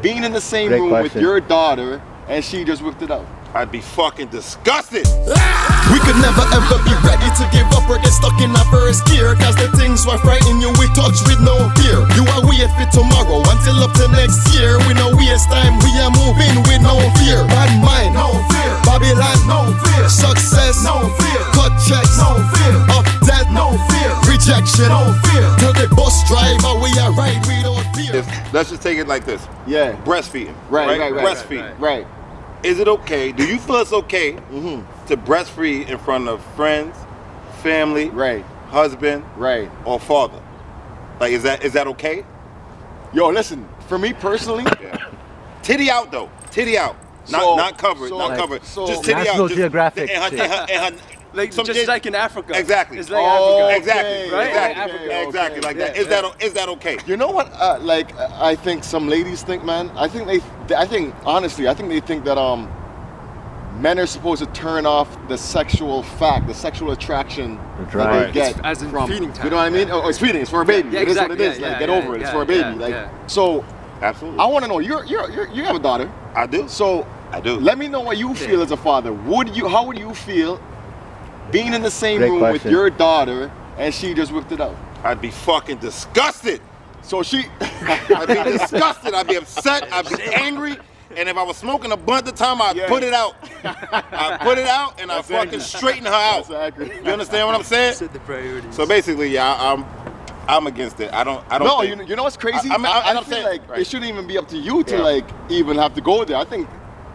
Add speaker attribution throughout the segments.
Speaker 1: being in the same
Speaker 2: Great
Speaker 1: room
Speaker 2: question.
Speaker 1: with your daughter and she just whipped it out?
Speaker 3: I'd be fucking disgusted.
Speaker 4: We could never ever be ready to give up or get stuck in our first gear. Cause the things were frightening you, we touch with no fear. You are wait for tomorrow until up to next year. We no waste time, we are moving with no fear. Bad mind, no fear. Babylon, no fear. Success, no fear. Cut checks, no fear. Up death, no fear. Rejection, no fear. Tell the bus driver we are right without fear.
Speaker 3: Let's just take it like this.
Speaker 1: Yeah.
Speaker 3: Breastfeeding.
Speaker 1: Right.
Speaker 3: Breastfeeding.
Speaker 1: Right.
Speaker 3: Is it okay? Do you feel it's okay to breastfeed in front of friends, family, husband, or father? Like, is that okay?
Speaker 1: Yo, listen. For me personally,
Speaker 3: titty out though. Titty out. Not covered. Not covered. Just titty
Speaker 2: National
Speaker 3: out.
Speaker 2: Geographic.
Speaker 5: Like just like in Africa.
Speaker 3: Exactly.
Speaker 5: It's like Africa.
Speaker 3: Exactly.
Speaker 5: Right?
Speaker 3: Exactly. Like that. Is that okay?
Speaker 1: you know what? I think some ladies think, man. I think honestly, they think that men are supposed to turn off the sexual attraction that they get
Speaker 5: as in
Speaker 1: from
Speaker 5: feeding time.
Speaker 1: You know what I mean? Oh, it's feeding. It's for a baby.
Speaker 5: Yeah,
Speaker 1: it is
Speaker 5: exactly.
Speaker 1: what it is. Get over it. It's for a baby. So.
Speaker 3: Absolutely.
Speaker 1: I want to know. You have a daughter.
Speaker 3: I do.
Speaker 1: So
Speaker 3: I do.
Speaker 1: Let me know what you feel as a father. How would you feel being in the same
Speaker 2: Great
Speaker 1: room
Speaker 2: question.
Speaker 1: with your daughter and she just whipped it out?
Speaker 3: I'd be fucking disgusted.
Speaker 1: So
Speaker 3: I'd be disgusted. I'd be upset. I'd be angry. And if I was smoking a blunt at the time, I'd put it out. I'd put it out and I'd fucking straighten her out. You understand what I'm saying?
Speaker 5: Set the priorities.
Speaker 3: So basically, I'm against it. I don't.
Speaker 1: No,
Speaker 3: think,
Speaker 1: you know what's crazy?
Speaker 3: I
Speaker 1: feel like it shouldn't even be up to you to even have to go there. I think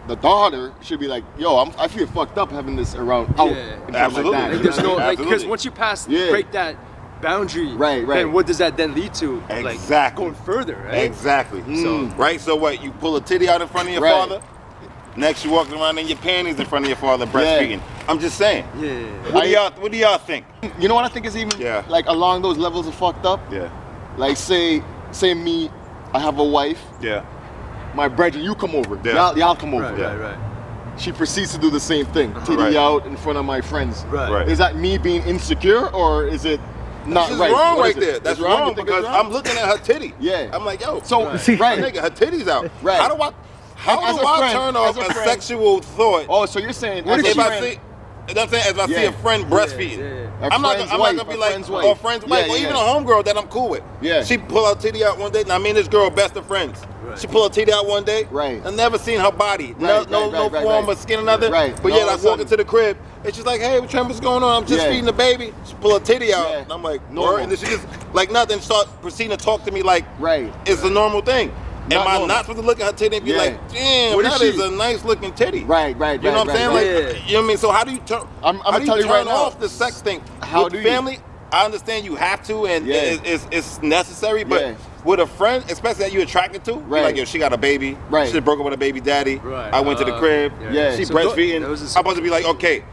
Speaker 1: the daughter should be like, yo, I feel fucked up having this around out.
Speaker 3: Absolutely.
Speaker 1: Like that.
Speaker 5: Like, there's no
Speaker 3: Absolutely.
Speaker 5: because once you break that boundary,
Speaker 1: Right.
Speaker 5: then what does that then lead to?
Speaker 3: Exactly.
Speaker 5: Like going further, right?
Speaker 3: Exactly.
Speaker 5: So
Speaker 3: right. So what? You pull a titty out in front of your father. Next, you walking around in your panties in front of your father breastfeeding. I'm just saying.
Speaker 5: Yeah.
Speaker 3: What do y'all think?
Speaker 1: You know what I think is even like along those levels of fucked up?
Speaker 3: Yeah.
Speaker 1: Like say me, I have a wife.
Speaker 3: Yeah.
Speaker 1: My brethren, you come over.
Speaker 3: Yeah.
Speaker 1: Y'all come over.
Speaker 5: Right.
Speaker 1: She proceeds to do the same thing. Titty out in front of my friends.
Speaker 5: Right.
Speaker 1: Is that me being insecure or is it not
Speaker 3: This is
Speaker 1: right?
Speaker 3: wrong
Speaker 1: What
Speaker 3: right
Speaker 1: is it?
Speaker 3: there. That's
Speaker 1: It's wrong?
Speaker 3: wrong
Speaker 1: You think
Speaker 3: because
Speaker 1: it's wrong?
Speaker 3: I'm looking at her titty.
Speaker 1: Yeah.
Speaker 3: I'm like, yo.
Speaker 1: So
Speaker 3: nigga, her titty's out.
Speaker 1: Right.
Speaker 3: How do I turn off a sexual thought?
Speaker 1: Oh, so you're saying
Speaker 3: If I see a friend breastfeeding, I'm not gonna be like, or friend's wife, or even a homegirl that I'm cool with.
Speaker 1: Yeah.
Speaker 3: She pull her titty out one day. Now, I mean, this girl best of friends.
Speaker 5: Right.
Speaker 3: She pull her titty out one day.
Speaker 1: Right.
Speaker 3: I've never seen her body.
Speaker 1: Right,
Speaker 3: No form or skin or nothing.
Speaker 1: Right.
Speaker 3: But yet
Speaker 1: All
Speaker 3: I
Speaker 1: of a
Speaker 3: walk
Speaker 1: sudden-
Speaker 3: into the crib and she's like, hey, what's going on? I'm just feeding the baby. She pull her titty out.
Speaker 1: Yeah.
Speaker 3: And I'm like,
Speaker 1: Normal.
Speaker 3: word? And then she just like nothing start proceeding to talk to me like it's a normal thing.
Speaker 1: Not
Speaker 3: Am I
Speaker 1: normal.
Speaker 3: not supposed to look at her titty and be like, damn,
Speaker 1: What is
Speaker 3: that
Speaker 1: she?
Speaker 3: is a nice looking titty?
Speaker 1: Right.
Speaker 3: You know what I'm saying? Like, you know what I mean? So how do you turn?
Speaker 1: I'm
Speaker 3: how do
Speaker 1: gonna tell you
Speaker 3: turn
Speaker 1: right now.
Speaker 3: off the sex thing?
Speaker 1: How
Speaker 3: with
Speaker 1: do you?
Speaker 3: family? I understand you have to, and it's necessary. But
Speaker 1: Yeah.
Speaker 3: with a friend, especially that you're attracted to, you're like, yo, she got a baby.
Speaker 1: Right.
Speaker 3: She just broke up with a baby daddy.
Speaker 5: Right.
Speaker 3: I went to the crib.
Speaker 1: Yeah.
Speaker 3: She
Speaker 5: So
Speaker 3: breastfeeding.
Speaker 5: those are
Speaker 3: I'm supposed to be like, okay,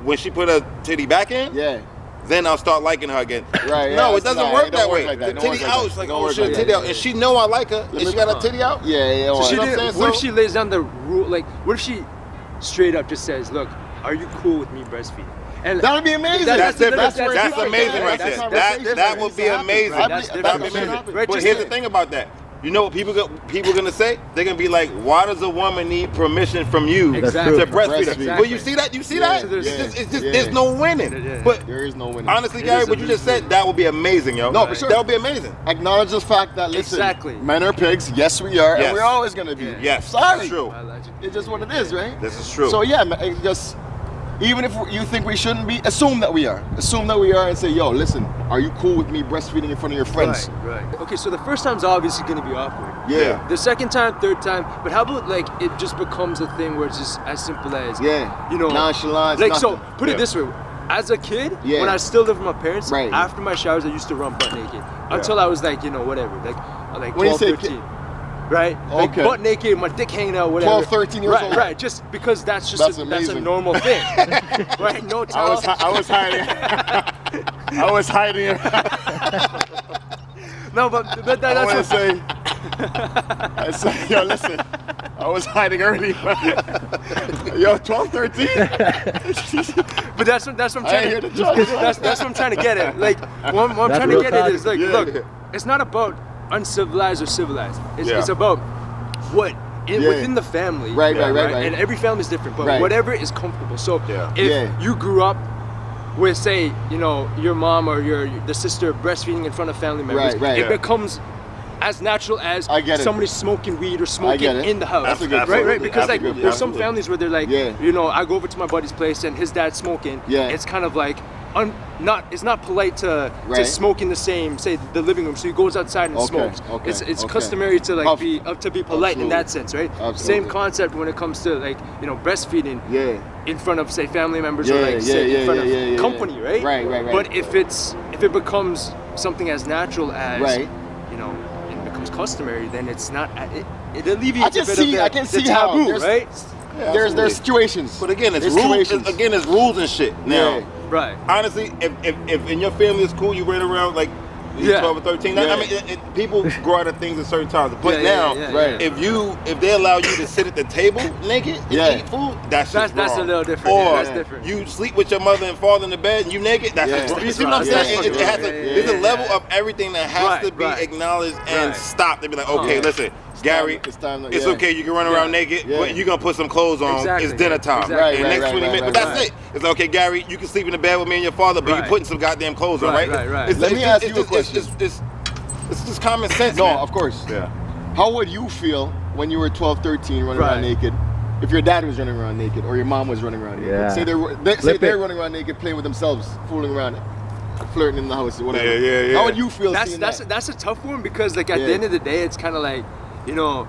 Speaker 3: when she put her titty back in, then I'll start liking her again.
Speaker 1: Right.
Speaker 3: No, it doesn't work that way.
Speaker 1: Like that.
Speaker 3: The
Speaker 1: Don't work
Speaker 3: titty
Speaker 1: like
Speaker 3: out,
Speaker 1: that.
Speaker 3: it's like,
Speaker 1: Don't
Speaker 3: oh
Speaker 1: work
Speaker 3: shit,
Speaker 1: like
Speaker 3: titty
Speaker 1: that.
Speaker 3: out. And she know I like her, and she got her titty out.
Speaker 1: Yeah.
Speaker 5: So
Speaker 3: You know what I'm saying?
Speaker 5: what if
Speaker 3: So-
Speaker 5: she lays down the rule? Like, what if she straight up just says, "Look, are you cool with me breastfeeding?" And
Speaker 1: That would be amazing.
Speaker 3: That's different.
Speaker 1: where
Speaker 3: That's
Speaker 1: it's
Speaker 3: amazing right
Speaker 1: That's
Speaker 3: there.
Speaker 1: conversation
Speaker 3: That would be amazing.
Speaker 1: Right?
Speaker 5: That's
Speaker 3: That'd
Speaker 5: different.
Speaker 3: be amazing.
Speaker 5: Right,
Speaker 3: But
Speaker 5: just
Speaker 3: here's the
Speaker 5: say-
Speaker 3: thing about that. You know what people gonna say? They're gonna be like, why does a woman need permission from you
Speaker 5: Exactly.
Speaker 3: to breastfeed her?
Speaker 1: Exactly.
Speaker 3: Well, you see that? You see that?
Speaker 5: So there's-
Speaker 3: It's just there's no winning.
Speaker 5: Yeah.
Speaker 3: But
Speaker 1: There is no winning.
Speaker 3: honestly,
Speaker 5: It
Speaker 3: Gary,
Speaker 5: is
Speaker 3: what
Speaker 5: a
Speaker 3: you just
Speaker 5: lose-lose.
Speaker 3: said, that would be amazing, yo.
Speaker 1: No, for sure.
Speaker 3: That would be amazing.
Speaker 1: Acknowledge the fact that listen,
Speaker 5: Exactly.
Speaker 1: men are pigs. Yes, we are,
Speaker 3: Yes.
Speaker 1: and we're always gonna be.
Speaker 3: Yes,
Speaker 1: Sorry.
Speaker 3: that's true.
Speaker 1: It's just what it is, right?
Speaker 3: This is true.
Speaker 1: So yeah, just even if you think we shouldn't be, assume that we are. Assume that we are, and say, yo, listen, are you cool with me breastfeeding in front of your friends?
Speaker 5: Right. Okay, so the first time's obviously gonna be awkward.
Speaker 1: Yeah.
Speaker 5: The second time, third time, but how about like it just becomes a thing where it's just as simple as you know,
Speaker 1: Nonchalant.
Speaker 5: like so.
Speaker 1: nothing.
Speaker 5: Put it this way. As a kid,
Speaker 1: Yeah.
Speaker 5: when I still lived with my parents,
Speaker 1: Right.
Speaker 5: after my showers, I used to run butt naked until I was like, you know, whatever, like
Speaker 1: When you
Speaker 5: 12,
Speaker 1: say
Speaker 5: 13. Right? Like
Speaker 1: Okay.
Speaker 5: butt naked, my dick hanging out, whatever.
Speaker 1: 12, 13 years old.
Speaker 5: Right, just because that's just
Speaker 1: That's
Speaker 5: that's a
Speaker 1: amazing.
Speaker 5: normal thing. Right? No
Speaker 1: I
Speaker 5: towel.
Speaker 1: was hiding. I was hiding.
Speaker 5: No, but
Speaker 1: I
Speaker 5: that's
Speaker 1: want
Speaker 5: what
Speaker 1: to say. I said, yo, listen. I was hiding early. Yo, 12, 13?
Speaker 5: But that's what I'm
Speaker 1: I
Speaker 5: trying
Speaker 1: ain't here
Speaker 5: to
Speaker 1: to judge.
Speaker 5: that's what I'm trying to get at. Like what I'm
Speaker 2: That's
Speaker 5: trying to
Speaker 2: real
Speaker 5: get
Speaker 2: talk.
Speaker 5: at is like,
Speaker 1: Yeah.
Speaker 5: look, it's not about uncivilized or civilized. It's
Speaker 3: Yeah.
Speaker 5: about what within the family,
Speaker 1: right.
Speaker 5: And every family is different, but whatever is comfortable. So if you grew up with, say, you know, your mom or the sister breastfeeding in front of family members, it becomes as natural as somebody smoking weed or smoking in the house.
Speaker 1: That's a good
Speaker 5: right? Because
Speaker 1: That's
Speaker 5: like there's some families where they're like, you know, I go over to my buddy's place and his dad's smoking. It's kind of like it's not polite to smoke in the same, say, the living room. So he goes outside and smokes. It's customary to like be polite in that sense, right? Same concept when it comes to like, you know, breastfeeding in front of, say, family members or like say in front of company, right?
Speaker 1: Right.
Speaker 5: But if it becomes something as natural as you know, it becomes customary, then it's not. It alleviates a bit of the taboo, right?
Speaker 1: There's situations,
Speaker 3: but again, it's rules. Again, it's rules and shit. Now, honestly, if in your family it's cool, you ran around like 12 or 13. I mean, people grow out of things at certain times. But now, if they allow you to sit at the table naked and eat food, that's
Speaker 5: a little different.
Speaker 3: Or
Speaker 5: that's different.
Speaker 3: You sleep with your mother and father in the bed and you naked, that's wrong. You see what I'm saying? There's a level of everything that has to be acknowledged and stopped. They be like, okay, listen, Gary, it's okay, you can run around naked, but you're gonna put some clothes on. It's dinner time. And next 20 minutes, but that's it. It's like, okay, Gary, you can sleep in the bed with me and your father, but you're putting some goddamn clothes on, right?
Speaker 1: Let me ask you a question.
Speaker 3: It's just common sense.
Speaker 1: No,
Speaker 3: man.
Speaker 1: of course. How would you feel when you were 12, 13 running around naked? If your dad was running around naked or your mom was running around naked? Say they're running around naked, playing with themselves, fooling around, flirting in the house or whatever. How would you feel seeing that?
Speaker 5: That's a tough one because like at the end of the day, it's kind of like, you know,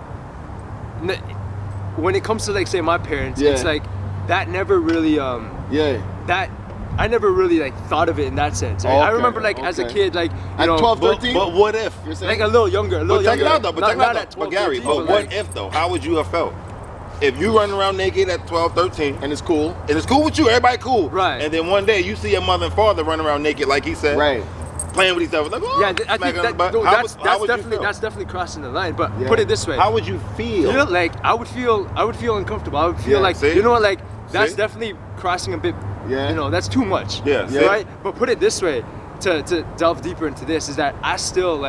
Speaker 5: when it comes to like, say, my parents, it's like that never really that I never really like thought of it in that sense. Right? I remember like as a kid, like, you know,
Speaker 1: 12, 13?
Speaker 3: But what if? You're saying?
Speaker 5: Like a little younger,
Speaker 3: But check it out though. But Gary, but what if though? How would you have felt? If you run around naked at 12, 13,
Speaker 1: and it's cool,
Speaker 3: with you, everybody cool,
Speaker 5: right?
Speaker 3: And then one day you see your mother and father running around naked, like he said,
Speaker 1: right?
Speaker 3: Playing with each other, like, oh,
Speaker 5: I think that's definitely crossing the line. But put it this way:
Speaker 3: how would you feel?
Speaker 5: You know, like I would feel uncomfortable. I would feel like, you know what, like that's definitely crossing a bit. You know, that's too much. Right. But put it this way, to delve deeper into this, is that I still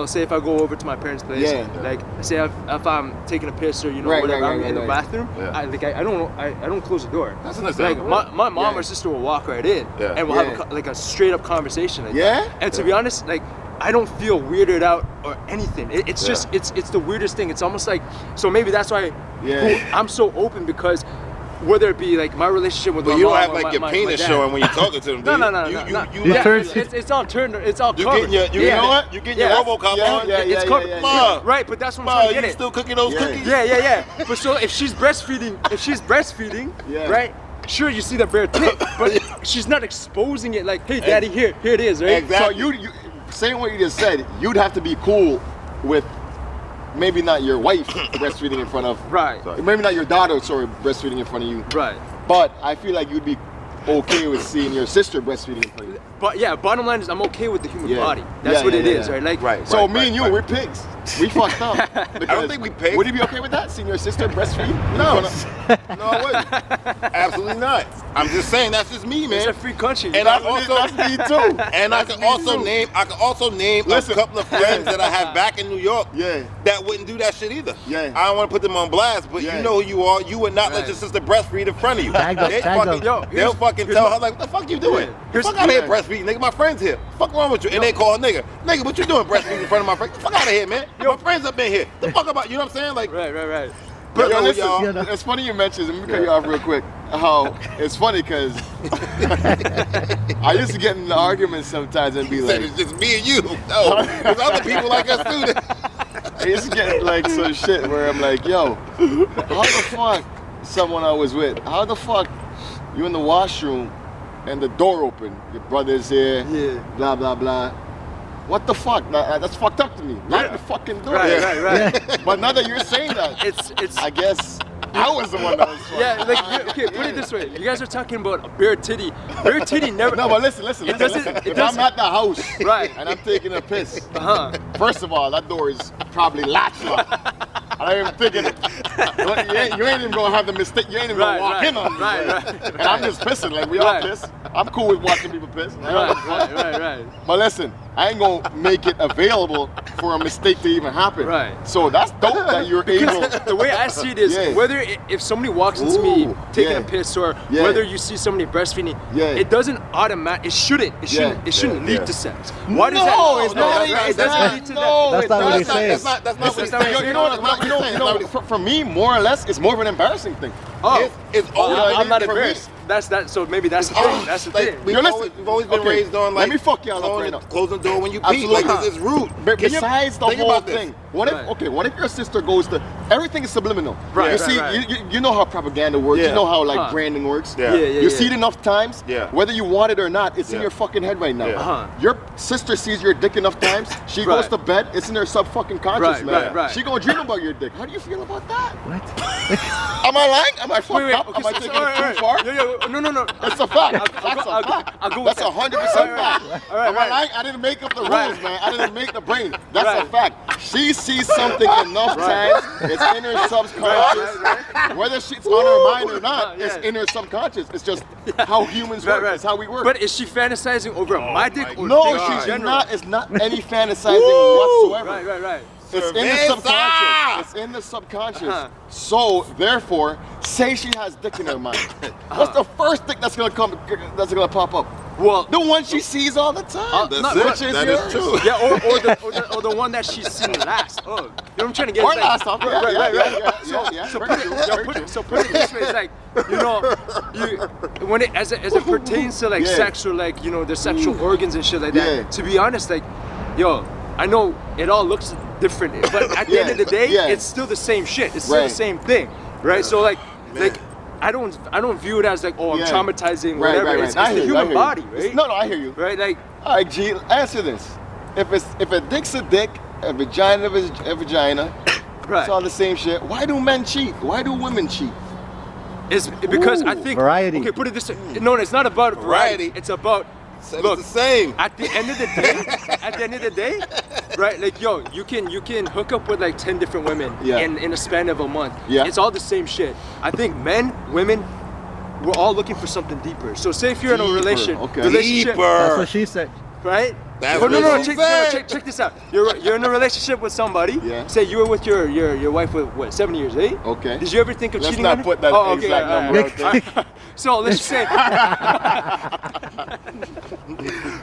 Speaker 5: say if I go over to my parents' place, like say if I'm taking a piss or, you know, whatever, I'm in the bathroom, I don't close the door.
Speaker 3: That's understandable.
Speaker 5: Like my mom or sister will walk right in and we'll have a straight up conversation like that. And to be honest, like I don't feel weirded out or anything. It's just it's the weirdest thing. It's almost like, so maybe that's why I'm so open, because whether it be like my relationship with my mom,
Speaker 3: you don't have like your penis showing when you're talking to them.
Speaker 5: No. It's all turned. It's all covered.
Speaker 3: You know what? You getting your RoboCop on?
Speaker 5: It's covered.
Speaker 3: Mom,
Speaker 5: right, but that's what I'm trying to get
Speaker 3: you
Speaker 5: it.
Speaker 3: still cooking those cookies?
Speaker 5: Yeah. But so if she's breastfeeding, right? Sure, you see the bare tit, but she's not exposing it like, hey, daddy, here it is, right?
Speaker 1: Exactly. So you saying what you just said, you'd have to be cool with maybe not your wife breastfeeding in front of, maybe not your daughter, breastfeeding in front of you, but I feel like you'd be okay with seeing your sister breastfeeding in front of you.
Speaker 5: But yeah, bottom line is I'm okay with the human body. That's what it is, right? Like,
Speaker 1: so me and you, we're pigs. We fucked up.
Speaker 3: I don't think we pigs.
Speaker 1: Would you be okay with that, seeing your sister breastfeed?
Speaker 3: No, I wouldn't. Absolutely not. I'm just saying, that's just me, man.
Speaker 5: It's a free country.
Speaker 3: And that's me too. And I can also name a couple of friends that I have back in New York that wouldn't do that shit either. I don't want to put them on blast, but you know who you are. You would not let your sister breastfeed in front of you. They'll fucking tell her, like, what the fuck you doing? Fuck out of here breastfeeding, nigga. My friend's here. Fuck wrong with you? And they call her nigga. Nigga, what you doing breastfeeding in front of my friend? Fuck out of here, man. My friends up in here. The fuck about, you know what I'm saying? Like,
Speaker 5: right.
Speaker 1: But listen, it's funny you mentioned, let me cut you off real quick, how it's funny because I used to get in arguments sometimes and be like,
Speaker 3: it's just me and you. No, there's other people like us too.
Speaker 1: I used to get like some shit where I'm like, yo, how the fuck someone I was with, how the fuck you in the washroom and the door open, your brother's here, blah, blah, blah. What the fuck? That's fucked up to me. Lock the fucking door.
Speaker 5: Right.
Speaker 1: But now that you're saying that,
Speaker 5: it's.
Speaker 1: I guess I was the one that was fucked.
Speaker 5: Yeah, like, okay, put it this way. You guys are talking about a bare titty. Bare titty never.
Speaker 1: No, but listen. If I'm at the house, and I'm taking a piss, first of all, that door is probably latched up. I ain't even thinking, you ain't even gonna have the mistake. You ain't even gonna walk in on me. Right. And I'm just pissing, like we all piss. I'm cool with watching people piss.
Speaker 5: Right.
Speaker 1: But listen, I ain't gonna make it available for a mistake to even happen.
Speaker 5: Right.
Speaker 1: So that's dope that you're able.
Speaker 5: The way I see it is, whether if somebody walks into me taking a piss, or whether you see somebody breastfeeding, it doesn't it shouldn't lead to sex. Why does that?
Speaker 1: It's not.
Speaker 2: That's not what he's saying.
Speaker 3: That's not what he's saying.
Speaker 1: For me, more or less, it's more of an embarrassing thing.
Speaker 3: It's
Speaker 5: I'm not embarrassed. So maybe that's the thing. That's the thing.
Speaker 3: We've always been raised on like.
Speaker 1: Let me fuck y'all up right now.
Speaker 3: Close the door when you pee. Like it's rude.
Speaker 1: Besides the whole thing, what if your sister goes to everything is subliminal?
Speaker 5: Right.
Speaker 1: You see, you know how propaganda works. You know how like branding works. You see it enough times. Whether you want it or not, it's in your fucking head right now. Your sister sees your dick enough times. She goes to bed. It's in her sub fucking conscious, man. She gonna dream about your dick. How do you feel about that?
Speaker 2: What?
Speaker 1: Am I lying? Am I fucked up? Am I taking it too far?
Speaker 5: No.
Speaker 1: It's a fact.
Speaker 5: I'll go.
Speaker 1: That's 100% fact. Am I lying? I didn't make up the rules, man. I didn't make the brain. That's a fact. She sees something enough times. It's in her subconscious. Whether it's on her mind or not, it's in her subconscious. It's just how humans work. It's how we work.
Speaker 5: But is she fantasizing over my dick or
Speaker 1: no,
Speaker 5: dick
Speaker 1: she's not. It's not any fantasizing whatsoever.
Speaker 5: Right.
Speaker 1: It's in the subconscious. It's in the subconscious. So therefore, say she has dick in her mind. What's the first thing that's gonna pop up?
Speaker 5: Well,
Speaker 1: the one she sees all the time.
Speaker 3: That is true.
Speaker 5: Yeah, or the one that she's seen last. Oh, you know what I'm trying to get?
Speaker 1: Or last off.
Speaker 5: Right. So put it this way, it's like, when it as it pertains to like sex or like the sexual organs and shit like that. To be honest, like, I know it all looks different, but at the end of the day, it's still the same shit. It's still the same thing, right? So like I don't view it as like, I'm traumatizing whatever. It's the human body, right?
Speaker 1: No, I hear you.
Speaker 5: Right, like.
Speaker 1: All right, G, answer this. If a dick's a dick, a vagina is a vagina, it's all the same shit. Why do men cheat? Why do women cheat?
Speaker 5: It's because I think
Speaker 2: variety.
Speaker 5: Okay, put it this way. No, it's not about variety. It's about
Speaker 3: look, it's the same.
Speaker 5: At the end of the day, right? Like, you can hook up with like 10 different women in a span of a month. Yeah. It's all the same shit. I think men, women, we're all looking for something deeper. So say if you're in a relationship,
Speaker 2: That's what she said.
Speaker 5: Right?
Speaker 3: That's
Speaker 5: check this out. You're in a relationship with somebody. Say you were with your wife for what, 7 years, eh?
Speaker 1: Okay.
Speaker 5: Did you ever think of cheating on her?
Speaker 1: Let's not put that exact number out there.
Speaker 5: So let's just say.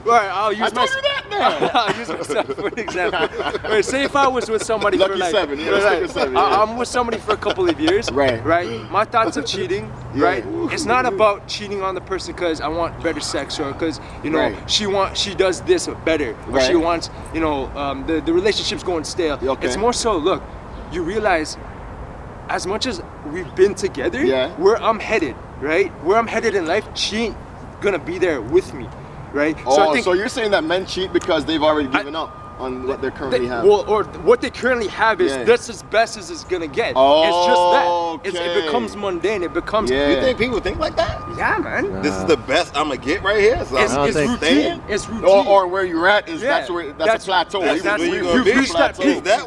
Speaker 5: Right, I'll use myself. I'll use myself for an example. Right, say if I was with somebody
Speaker 1: Lucky
Speaker 5: for like
Speaker 1: 7, let's take a 7.
Speaker 5: I'm with somebody for a couple of years. Right. My thoughts of cheating. Right. It's not about cheating on the person because I want better sex or because she does this better or she wants the relationship's going stale. It's more so, look, you realize as much as we've been together, where I'm headed, right? Where I'm headed in life, she ain't gonna be there with me, right?
Speaker 1: So you're saying that men cheat because they've already given up on what they currently have?
Speaker 5: Well, or what they currently have is that's as best as it's gonna get. It's just that. It becomes mundane. It becomes.
Speaker 3: You think people think like that?
Speaker 5: Yeah, man.
Speaker 3: This is the best I'm gonna get right here. So
Speaker 5: it's routine. It's routine.
Speaker 1: Or where you're at is that's a plateau.
Speaker 3: Is that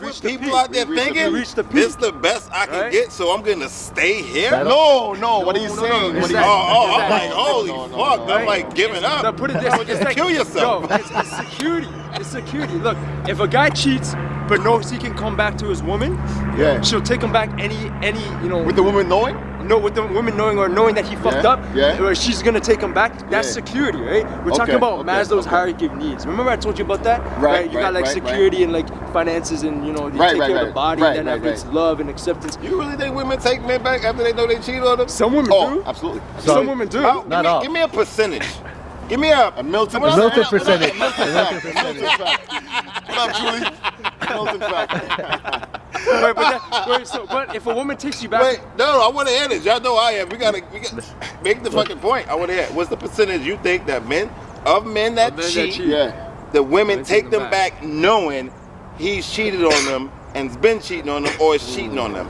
Speaker 3: what people out there thinking? This is the best I can get, so I'm gonna stay here?
Speaker 1: No. What are you saying?
Speaker 3: I'm like, holy fuck! I'm like giving up.
Speaker 5: No, put it this way. It's like,
Speaker 3: kill yourself.
Speaker 5: It's security. It's security. Look, if a guy cheats but knows he can come back to his woman, she'll take him back any
Speaker 1: with the woman knowing?
Speaker 5: No, with the woman knowing or knowing that he fucked up, or she's gonna take him back. That's security, right? We're talking about Maslow's hierarchy of needs. Remember I told you about that? Right. You got like security and like finances and you take care of the body, then after it's love and acceptance.
Speaker 3: You really think women take men back after they know they cheat on them?
Speaker 5: Some women do.
Speaker 1: Absolutely.
Speaker 5: Some women do.
Speaker 2: Not all.
Speaker 3: Give me a percentage. Give me a
Speaker 1: Milton
Speaker 2: percentage.
Speaker 1: What up, Julie? Milton fact.
Speaker 5: But if a woman takes you back,
Speaker 3: I want to hear this. Y'all know I am. We gotta make the fucking point. I want to hear. What's the percentage you think that men that cheat, the women take them back knowing he's cheated on them and's been cheating on them or is cheating on them,